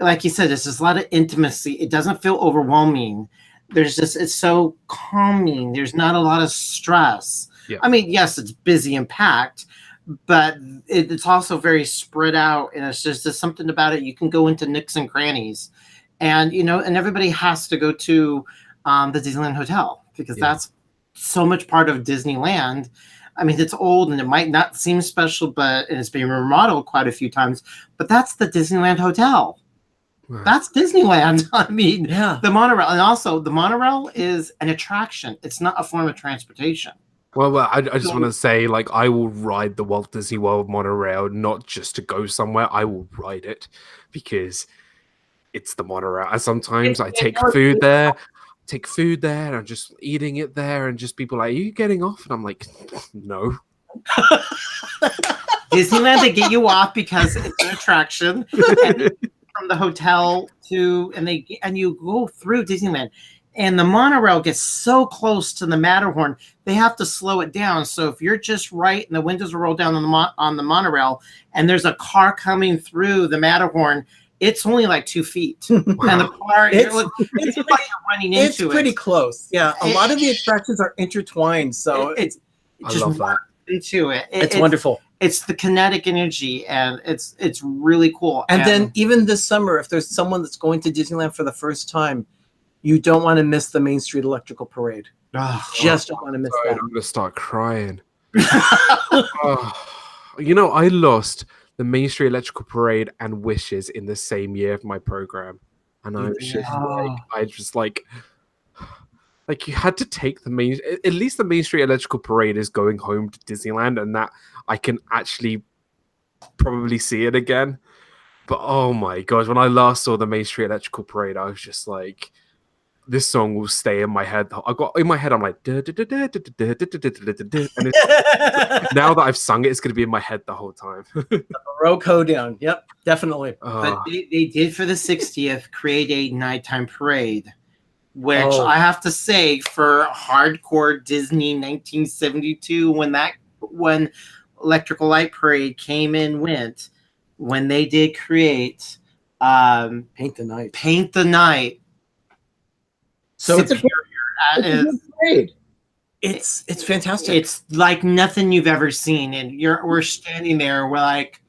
like you said, there's just a lot of intimacy. It doesn't feel overwhelming. It's so calming. There's not a lot of stress. Yeah. I mean, yes, it's busy and packed, but it's also very spread out. And it's just there's something about it. You can go into nooks and crannies. And, and everybody has to go to the Disneyland Hotel because that's so much part of Disneyland. I mean, it's old and it might not seem special, and it's been remodeled quite a few times, but that's the Disneyland Hotel. Right. That's Disneyland. I mean, the monorail. And also the monorail is an attraction. It's not a form of transportation. Well, I just want to say, like, I will ride the Walt Disney World monorail, not just to go somewhere. I will ride it because it's the monorail. And sometimes I take food there. And I'm just eating it there, and just people like, are you getting off? And I'm like, no. Disneyland, they get you off because it's an attraction. And from the hotel and you go through Disneyland, and the monorail gets so close to the Matterhorn, they have to slow it down. So if you're just right and the windows are rolled down on the monorail, and there's a car coming through the Matterhorn, it's only like 2 feet. Wow. And the car, it's like you're running into it. It's pretty close. Yeah. A lot of the attractions are intertwined. So it's I love that. Into it. It's wonderful. It's the kinetic energy, and it's really cool. And then even this summer, if there's someone that's going to Disneyland for the first time, you don't want to miss the Main Street Electrical Parade. Don't want to miss that. I'm going to start crying. I lost the Main Street Electrical Parade and Wishes in the same year of my program. And I was just like, you had to take at least the Main Street Electrical Parade is going home to Disneyland, and that I can actually probably see it again. But oh my gosh, when I last saw the Main Street Electrical Parade, I was just like, this song will stay in my head. I'm like, now that I've sung it, it's going to be in my head the whole time. Row down. Yep, definitely. But they did for the 60th create a nighttime parade, which I have to say, for hardcore Disney 1972, when Electrical Light Parade came and went, when they did create Paint the Night. So it's a parade. It's fantastic. It's like nothing you've ever seen, and we're standing there. We're like,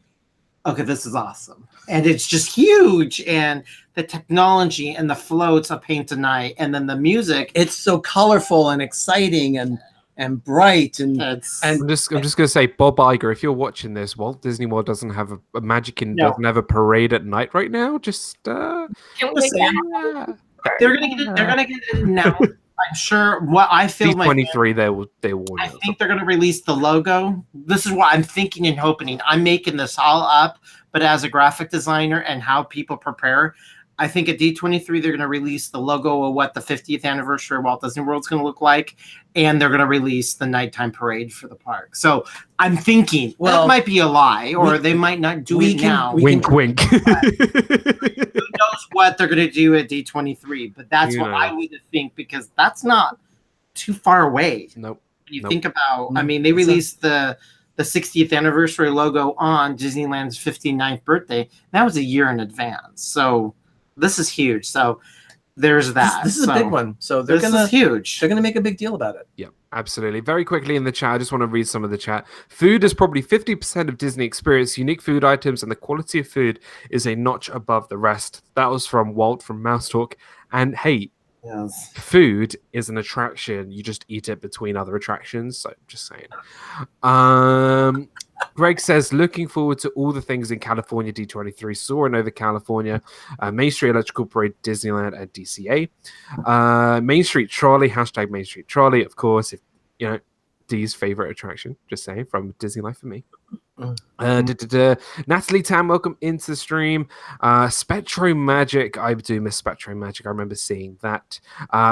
okay, this is awesome, and it's just huge. And the technology and the floats of Paint the Night, and then the music. It's so colorful and exciting and bright. And I'm just gonna say, Bob Iger, if you're watching this, Walt Disney World doesn't have a Magic Kingdom doesn't have a parade at night right now. Just Can we make that? They're gonna get it now. I'm sure what I feel. D23, they will. I think they're going to release the logo. This is what I'm thinking and hoping. I'm making this all up, but as a graphic designer and how people prepare, I think at D23 they're going to release the logo of what the 50th anniversary of Walt Disney World is going to look like, and they're going to release the nighttime parade for the park. So I'm thinking, well, that might be a lie, or they might not do it now. Wink, wink. Who knows what they're going to do at D23? But that's what I would think, because that's not too far away. Nope. When you think about, I mean, they released the 60th anniversary logo on Disneyland's 59th birthday. That was a year in advance. So this is huge. So there's that. This is a big one. So this is huge. They're gonna make a big deal about it. Yeah, absolutely. Very quickly in the chat, I just want to read some of the chat. Food is probably 50% of Disney experience. Unique food items and the quality of food is a notch above the rest. That was from Walt from Mouse Talk. And hey, yes, food is an attraction. You just eat it between other attractions. So just saying. Greg says, looking forward to all the things in California D23, Soarin' over California, Main Street Electrical Parade, Disneyland, and DCA. Main Street Trolley, hashtag Main Street Trolley, of course, if you know, Dee's favorite attraction, just saying, from Disney Life for me. Natalie Tam, welcome into the stream. Spectro Magic, I do miss Spectro Magic. I remember seeing that.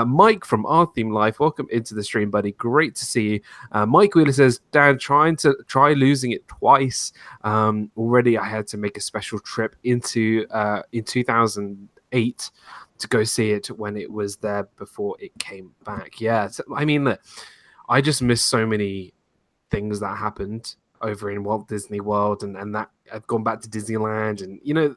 Mike from Our Theme Life, welcome into the stream, buddy. Great to see you. Mike Wheeler says, Dan, try losing it twice. Already, I had to make a special trip into in 2008 to go see it when it was there before it came back. Yeah, I mean, look, I just miss so many things that happened over in Walt Disney World, and that I've gone back to Disneyland, and you know,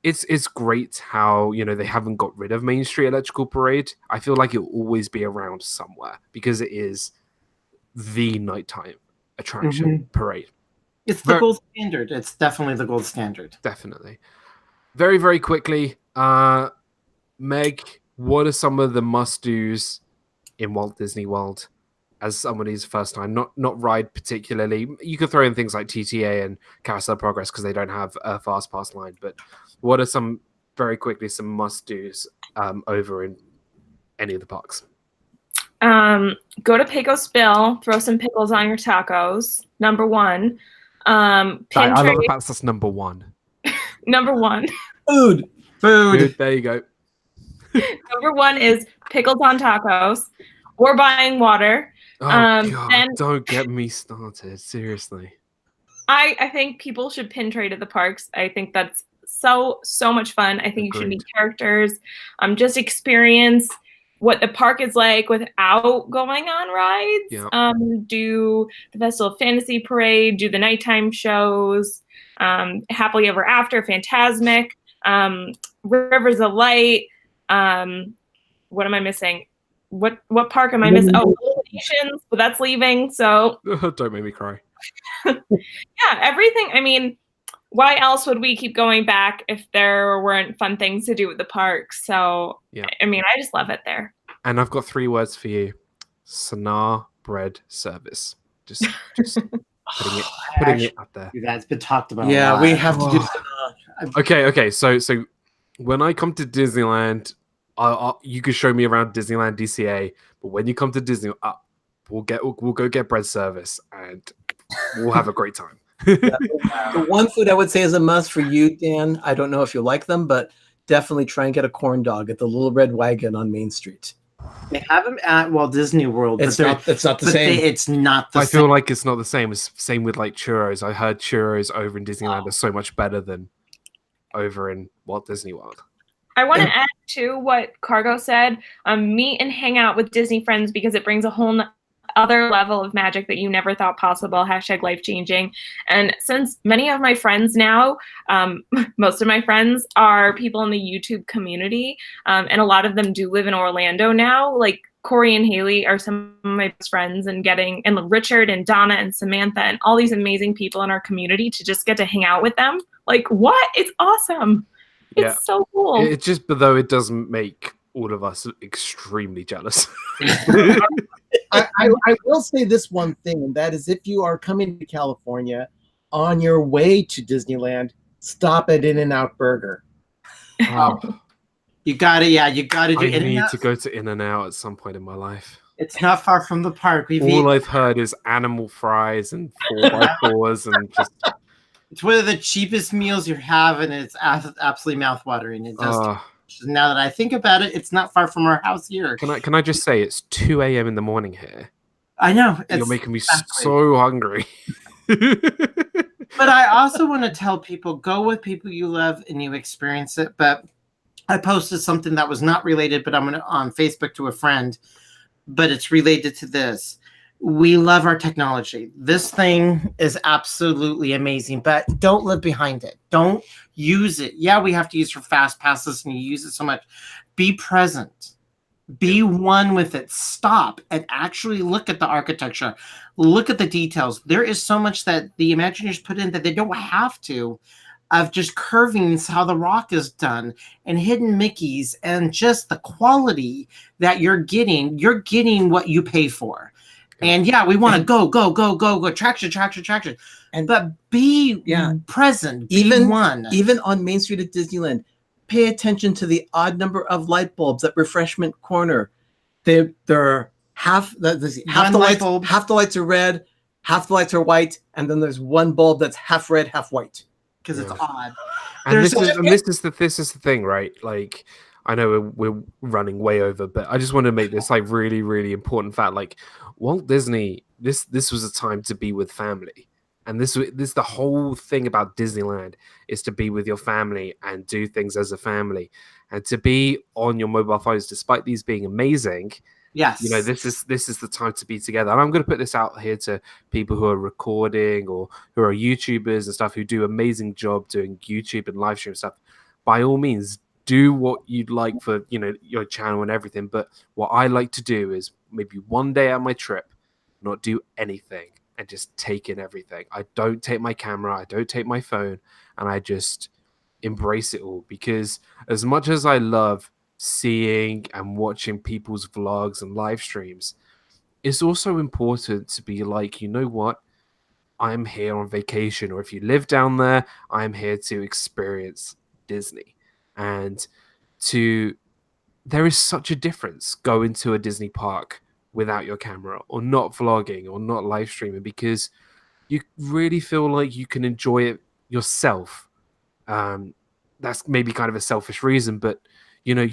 it's great how, you know, they haven't got rid of Main Street Electrical Parade. I feel like it'll always be around somewhere because it is the nighttime attraction parade. It's the gold standard. It's definitely the gold standard. Definitely. Very, very quickly, Meg, what are some of the must-dos in Walt Disney World as somebody's first time? Not ride particularly. You could throw in things like TTA and Carousel Progress because they don't have a fast pass line. But what are some, very quickly, some must-dos over in any of the parks? Go to Pecos Bill, throw some pickles on your tacos. Number one. I love the fact that's number one. Number one. Food. There you go. Number one is pickles on tacos or buying water. Oh, God, then, don't get me started. Seriously. I think people should pin trade at the parks. I think that's so much fun. I think you should meet characters. Just experience what the park is like without going on rides. Yeah. Do the Festival of Fantasy Parade, do the nighttime shows, Happily Ever After, Fantasmic, Rivers of Light. What am I missing? What park am I missing? Oh, Illuminations, but that's leaving. So don't make me cry. Yeah, everything. I mean, why else would we keep going back if there weren't fun things to do at the park? So yeah, I mean, I just love it there. And I've got 3 words for you: Sanar bread service. Just putting it up there. That's been talked about. Yeah, we have to do Sanar. Okay. So when I come to Disneyland, you can show me around Disneyland DCA, but when you come to Disney, we'll go get bread service and we'll have a great time. The one food I would say is a must for you, Dan. I don't know if you like them, but definitely try and get a corn dog at the Little Red Wagon on Main Street. They have them at Walt Disney World. It's not the same. It's not the same. I feel like it's not the same. It's same with like churros. I heard churros over in Disneyland are so much better than over in Walt Disney World. I want to add to what Cargo said. Meet and hang out with Disney friends because it brings a whole other level of magic that you never thought possible. # life-changing. And since many of my friends now, most of my friends are people in the YouTube community, and a lot of them do live in Orlando now. Like Corey and Haley are some of my best friends, and Richard and Donna and Samantha and all these amazing people in our community to just get to hang out with them. Like, what? It's awesome. It's so cool. It just, but though it doesn't make all of us extremely jealous. I will say this one thing, and that is if you are coming to California on your way to Disneyland, stop at In-N-Out Burger. You got to, you got to do I it. need to go to In-N-Out at some point in my life. It's not far from the park. All I've heard is animal fries and 4x4s and just. It's one of the cheapest meals you have, and it's absolutely mouthwatering. It does. Now that I think about it, it's not far from our house here. Can I just say it's 2 a.m. in the morning here? I know. You're making me so hungry. But I also want to tell people, go with people you love and you experience it. But I posted something that was not related, but I'm going to on Facebook to a friend, but it's related to this. We love our technology. This thing is absolutely amazing, but don't live behind it. Don't use it. Yeah, we have to use for fast passes and you use it so much. Be present. Be one with it. Stop and actually look at the architecture. Look at the details. There is so much that the Imagineers put in that they don't have to, of just curvings, how the rock is done, and hidden Mickeys, and just the quality that you're getting. You're getting what you pay for. And yeah, we want to go, traction. But be present, even on Main Street at Disneyland, pay attention to the odd number of light bulbs at Refreshment Corner. They're half the lights are red, half the lights are white, and then there's one bulb that's half red, half white. Because it's odd. And this is the thing, right? Like, I know we're running way over, but I just want to make this like really, really important fact. Like, Walt Disney, this was a time to be with family, and this the whole thing about Disneyland is to be with your family and do things as a family, and to be on your mobile phones, despite these being amazing. Yes, you know, this is the time to be together. And I'm going to put this out here to people who are recording or who are YouTubers and stuff who do amazing job doing YouTube and live stream stuff. By all means, do what you'd like for, you know, your channel and everything. But what I like to do is maybe one day on my trip, not do anything and just take in everything. I don't take my camera, I don't take my phone, and I just embrace it all. Because as much as I love seeing and watching people's vlogs and live streams, it's also important to be like, you know what? I'm here on vacation, or if you live down there, I'm here to experience Disney. And there is such a difference going to a Disney park without your camera, or not vlogging, or not live streaming, because you really feel like you can enjoy it yourself. That's maybe kind of a selfish reason, but you know,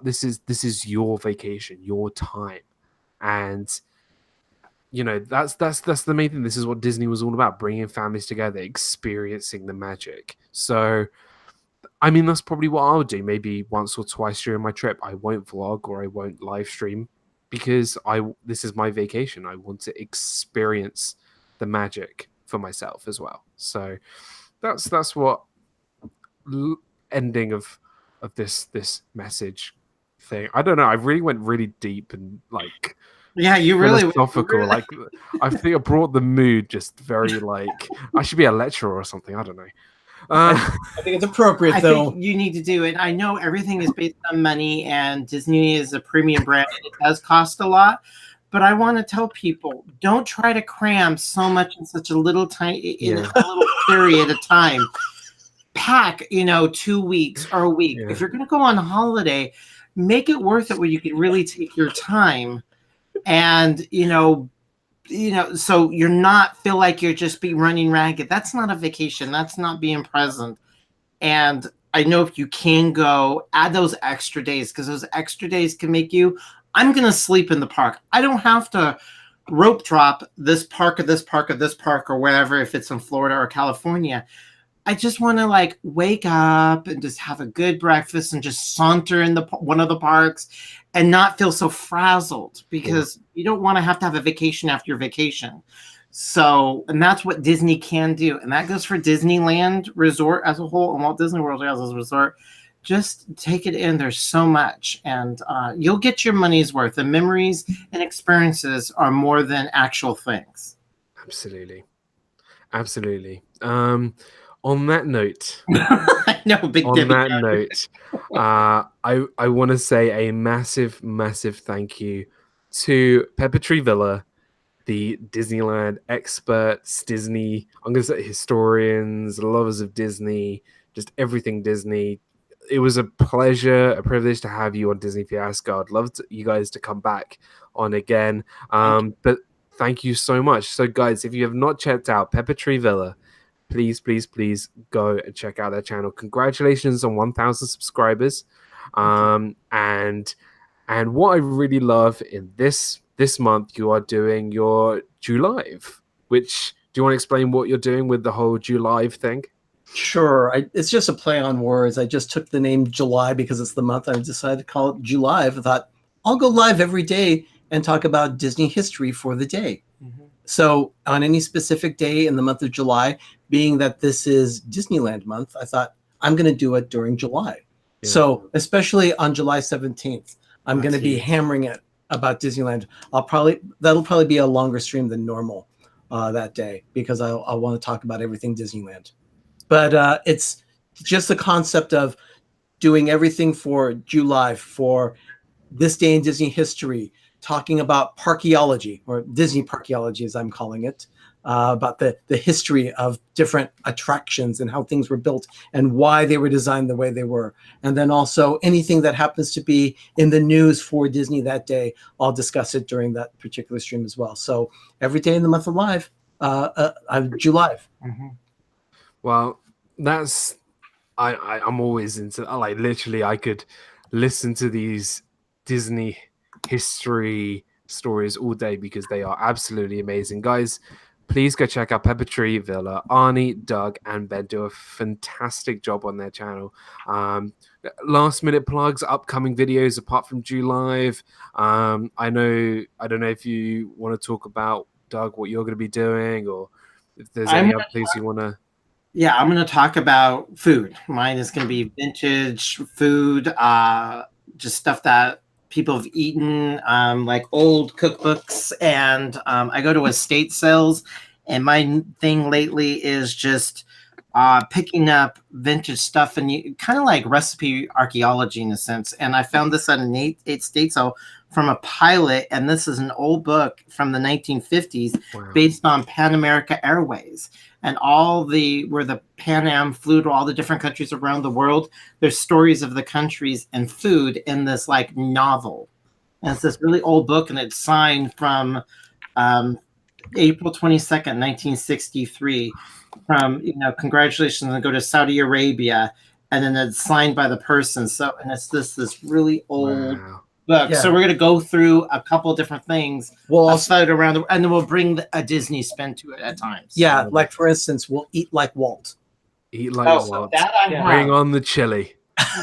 this is your vacation, your time, and you know that's the main thing. This is what Disney was all about: bringing families together, experiencing the magic. So, I mean, that's probably what I'll do. Maybe once or twice during my trip, I won't vlog or I won't live stream, because this is my vacation. I want to experience the magic for myself as well. So that's what ending of this message thing. I don't know. I really went really deep and like you really philosophical. Really. Like, I think I brought the mood just very like I should be a lecturer or something. I don't know. I think it's appropriate, though. I think you need to do it. I know everything is based on money, and Disney is a premium brand. And it does cost a lot, but I want to tell people, don't try to cram so much in such a little in a little period of time. Pack, 2 weeks or a week. If you're going to go on holiday, make it worth it where you can really take your time, and so you're not feel like you're just be running ragged. That's not a vacation. That's not being present. And I know if you can go, add those extra days, because those extra days can make you, I'm going to sleep in the park. I don't have to rope drop this park or this park or this park or wherever, if it's in Florida or California. I just want to like wake up and just have a good breakfast and just saunter in one of the parks and not feel so frazzled, because you don't want to have a vacation after your vacation. So, and that's what Disney can do. And that goes for Disneyland Resort as a whole and Walt Disney World as a resort. Just take it in. There's so much, and you'll get your money's worth. The memories and experiences are more than actual things. Absolutely. On that note, I want to say a massive, massive thank you to Pepper Tree Villa, the Disneyland experts, Disney, I'm going to say historians, lovers of Disney, just everything Disney, it was a pleasure, a privilege to have you on Disney Fiasco. I'd love you guys to come back on again. But thank you so much. So, guys, if you have not checked out Pepper Tree Villa, please, please, please go and check out their channel. Congratulations on 1,000 subscribers. And what I really love in this month, you are doing your July, which, do you want to explain what you're doing with the whole July thing? Sure. It's just a play on words. I just took the name July because it's the month. I decided to call it July. I thought I'll go live every day and talk about Disney history for the day. So on any specific day in the month of July, being that this is Disneyland month, I thought I'm going to do it during July. Yeah. So especially on July 17th, I'm going to be hammering it about Disneyland. That'll probably be a longer stream than normal that day because I'll want to talk about everything Disneyland. But it's just the concept of doing everything for July, for this day in Disney history, talking about parkeology, or Disney parkeology as I'm calling it, about the history of different attractions and how things were built and why they were designed the way they were. And then also anything that happens to be in the news for Disney that day, I'll discuss it during that particular stream as well. So every day in the month of July. Well, that's I'm always into, like, literally I could listen to these Disney history stories all day because they are absolutely amazing. Guys, please go check out Pepper Tree Villa. Arnie, Doug, and Ben do a fantastic job on their channel. Last minute plugs, upcoming videos apart from July. I don't know if you want to talk about, Doug, what you're going to be doing, or if there's any other things you want to. Yeah, I'm going to talk about food. Mine is going to be vintage food, just stuff that people have eaten, like old cookbooks. And I go to estate sales, and my thing lately is just picking up vintage stuff, and kind of like recipe archaeology in a sense. And I found this at an estate sale from a pilot, and this is an old book from the 1950s. Wow. Based on Pan America Airways. And where the Pan Am flew to all the different countries around the world, there's stories of the countries and food in this like novel. And it's this really old book, and it's signed from April 22nd, 1963. From, congratulations, and go to Saudi Arabia, and then it's signed by the person. So, and it's this really old book. Yeah. So we're going to go through a couple of different things. We'll also around, and then we'll bring a Disney spin to it at times. Yeah, so, like for instance, we'll eat like Walt. Eat like Walt. So bring on the chili.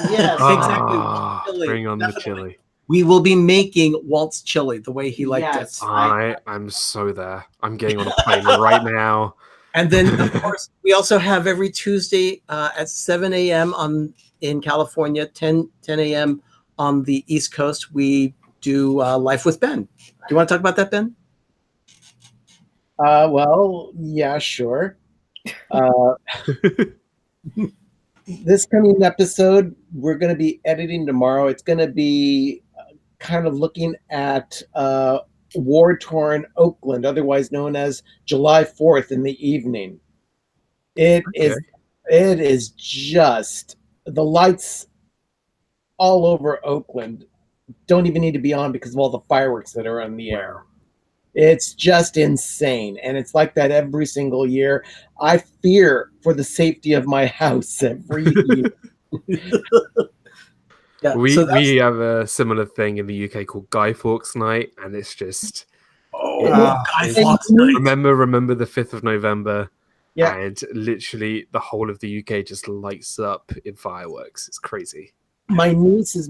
Yes, exactly. Bring on the chili. We will be making Walt's chili the way he liked it. I'm so there. I'm getting on a plane right now. And then, of course, we also have every Tuesday at 7 a.m. in California, 10 a.m. on the East Coast. We do Life with Ben. Do you want to talk about that, Ben? Well, yeah, sure. This coming episode, we're going to be editing tomorrow. It's going to be kind of looking at war-torn Oakland, otherwise known as July 4th in the evening. It is just the lights all over Oakland don't even need to be on because of all the fireworks that are in the air. It's just insane, and it's like that every single year. I fear for the safety of my house every year. Yeah, we have a similar thing in the UK called Guy Fawkes Night, and it's just Guy Fawkes Night. Remember the 5th of November, yeah, and literally the whole of the UK just lights up in fireworks. It's crazy. My niece is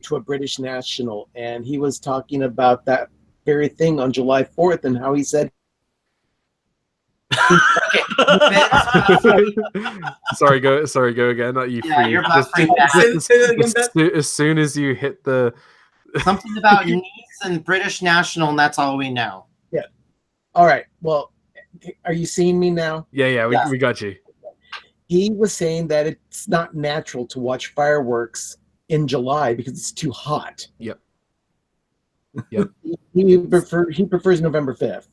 to a British national, and he was talking about that very thing on July 4th and how he said sorry, go again. Not you. Yeah, you're buffering as soon as you hit the something about niece and British national, and that's all we know. Yeah. All right. Well, are you seeing me now? Yeah. We got you. He was saying that it's not natural to watch fireworks in July because it's too hot. Yep. He prefers November 5th.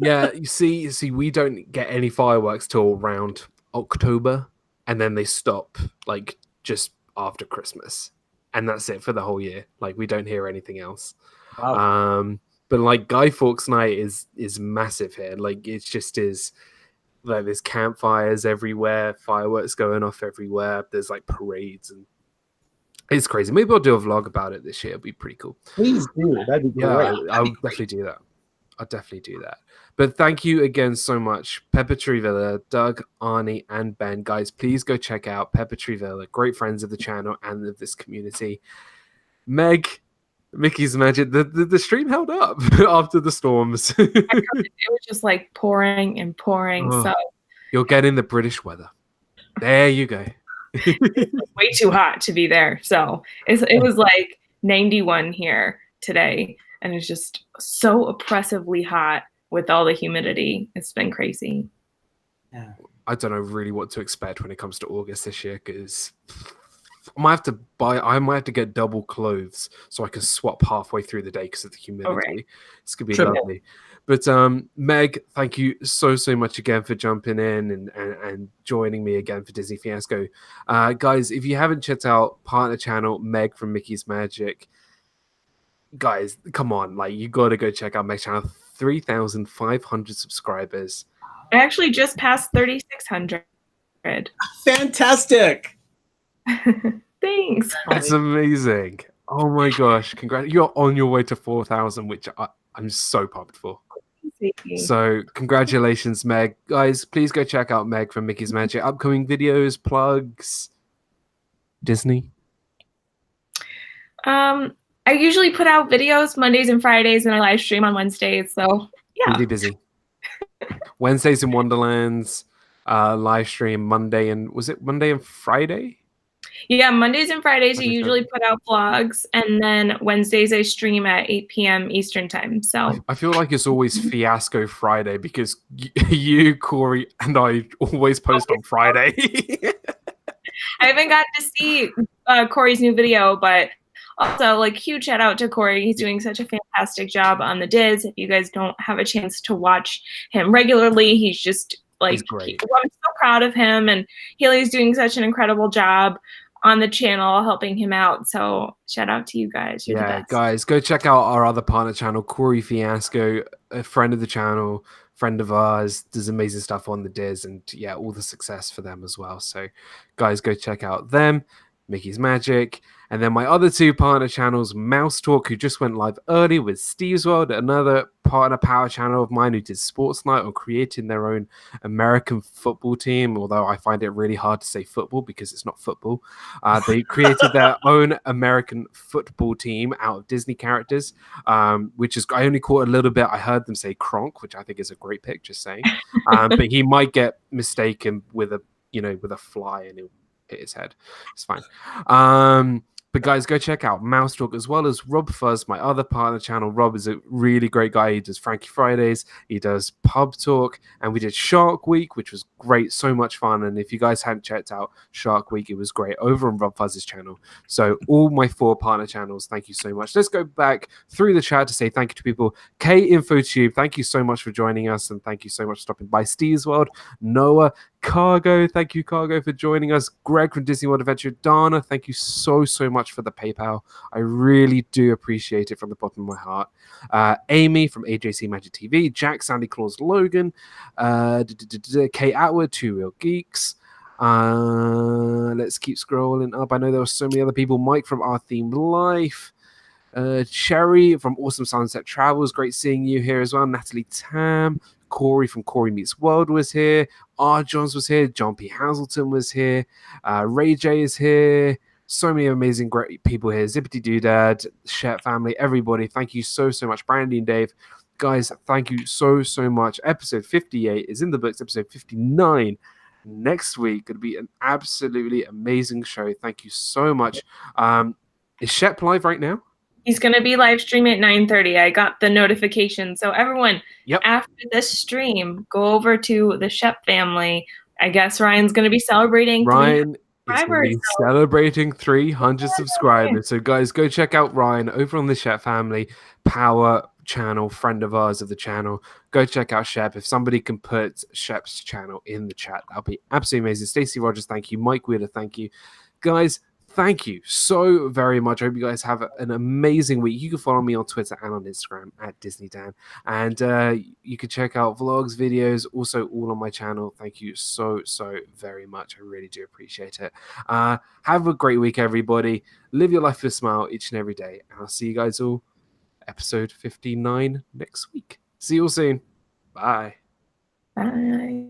Yeah, you see, we don't get any fireworks till around October, and then they stop like just after Christmas, and that's it for the whole year. Like, we don't hear anything else. Wow. But like Guy Fawkes Night is massive here. Like, it just is. Like, there's campfires everywhere, fireworks going off everywhere. There's like parades, and it's crazy. Maybe I'll do a vlog about it this year. It'll be pretty cool. Please do. That'd be great. I'll definitely do that. I'll definitely do that. But thank you again so much, Pepper Trevilla, Doug, Arnie, and Ben. Guys, please go check out Pepper Trevilla, great friends of the channel and of this community. Meg, Mickey's Magic, the stream held up after the storms. It was just like pouring and pouring. Oh, so you're getting the British weather. There you go. way too hot to be there. So it was like 91 here today. And it's just so oppressively hot with all the humidity. It's been crazy. Yeah. I don't know really what to expect when it comes to August this year, because I might have to get double clothes so I can swap halfway through the day because of the humidity. Right. It's gonna be lovely. But Meg, thank you so much again for jumping in and joining me again for Disney Fiasco. Guys, if you haven't checked out partner channel Meg from Mickey's Magic, guys, come on, like, you gotta go check out Meg's channel. 3,500 subscribers. I actually just passed 3,600. Fantastic. Thanks. That's amazing. Oh my gosh, congrats. You're on your way to 4,000, which I'm so pumped for. So congratulations, Meg. Guys, please go check out Meg from Mickey's Magic. Upcoming videos, plugs, Disney. I usually put out videos Mondays and Fridays, and I live stream on Wednesdays. So yeah, Really busy. Wednesdays in Wonderlands, live stream Monday, and was it Monday and Friday? Yeah, Mondays and Fridays I usually put out vlogs, and then Wednesdays I stream at 8 p.m. Eastern time. So I feel like it's always Fiasco Friday because you, Corey, and I always post on Friday. I haven't got to see Corey's new video, but also, like, huge shout out to Corey. He's doing such a fantastic job on the Diz. If you guys don't have a chance to watch him regularly, he's just like, He's great. I'm so proud of him, and Haley's doing such an incredible job on the channel helping him out. So shout out to you guys. You're the best. Guys, go check out our other partner channel, Corey Fiasco, a friend of the channel, friend of ours, does amazing stuff on the Diz, and yeah, all the success for them as well. So guys, go check out them, Mickey's Magic. And then my other two partner channels, Mouse Talk, who just went live early with Steve's World, another partner power channel of mine who did Sports Night on creating their own American football team, although I find it really hard to say football because it's not football. They created their own American football team out of Disney characters, which is, I only caught a little bit. I heard them say Kronk, which I think is a great pick, just saying. But he might get mistaken with a fly and he'll hit his head. It's fine. But guys, go check out Mouse Talk as well as RobFuz, my other partner channel. Rob is a really great guy. He does Frankie Fridays, he does Pub Talk, and we did Shark Week, which was great, so much fun. And if you guys hadn't checked out Shark Week, it was great over on RobFuz's channel. So all my four partner channels, thank you so much. Let's go back through the chat to say thank you to people. KInfoTube, thank you so much for joining us, and thank you so much for stopping by. Steve's World, Noah, Cargo, thank you, Cargo, for joining us. Greg from Disney World Adventure, Dana, thank you so much for the PayPal. I really do appreciate it from the bottom of my heart. Amy from AJC Magic TV, Jack, Sandy Claus, Logan, Kate Atwood, Two Real Geeks. Let's keep scrolling up. I know there were so many other people. Mike from Our Themed Life. Cherry from Awesome Sunset Travels, great seeing you here as well. Natalie Tam, Corey from Corey Meets World was here. R. Johns was here. John P. Hazelton was here. Ray J is here. So many amazing, great people here. Zippity Doodad, Shet family, everybody. Thank you so much. Brandy and Dave. Guys, thank you so much. Episode 58 is in the books. Episode 59 next week. Going to be an absolutely amazing show. Thank you so much. Is Shep live right now? He's going to be live streaming at 9:30. I got the notification. So everyone, after this stream, go over to the Shep family. I guess Ryan's going to be celebrating. Ryan is going to be celebrating 300 subscribers. So guys, go check out Ryan over on the Shep family power channel, friend of ours of the channel. Go check out Shep. If somebody can put Shep's channel in the chat, that'll be absolutely amazing. Stacey Rogers, thank you. Mike Wheeler, thank you. Guys, thank you so very much. I hope you guys have an amazing week. You can follow me on Twitter and on Instagram at DisneyDan. And you can check out vlogs, videos, also all on my channel. Thank you so very much. I really do appreciate it. Have a great week, everybody. Live your life with a smile each and every day. And I'll see you guys all episode 59 next week. See you all soon. Bye. Bye.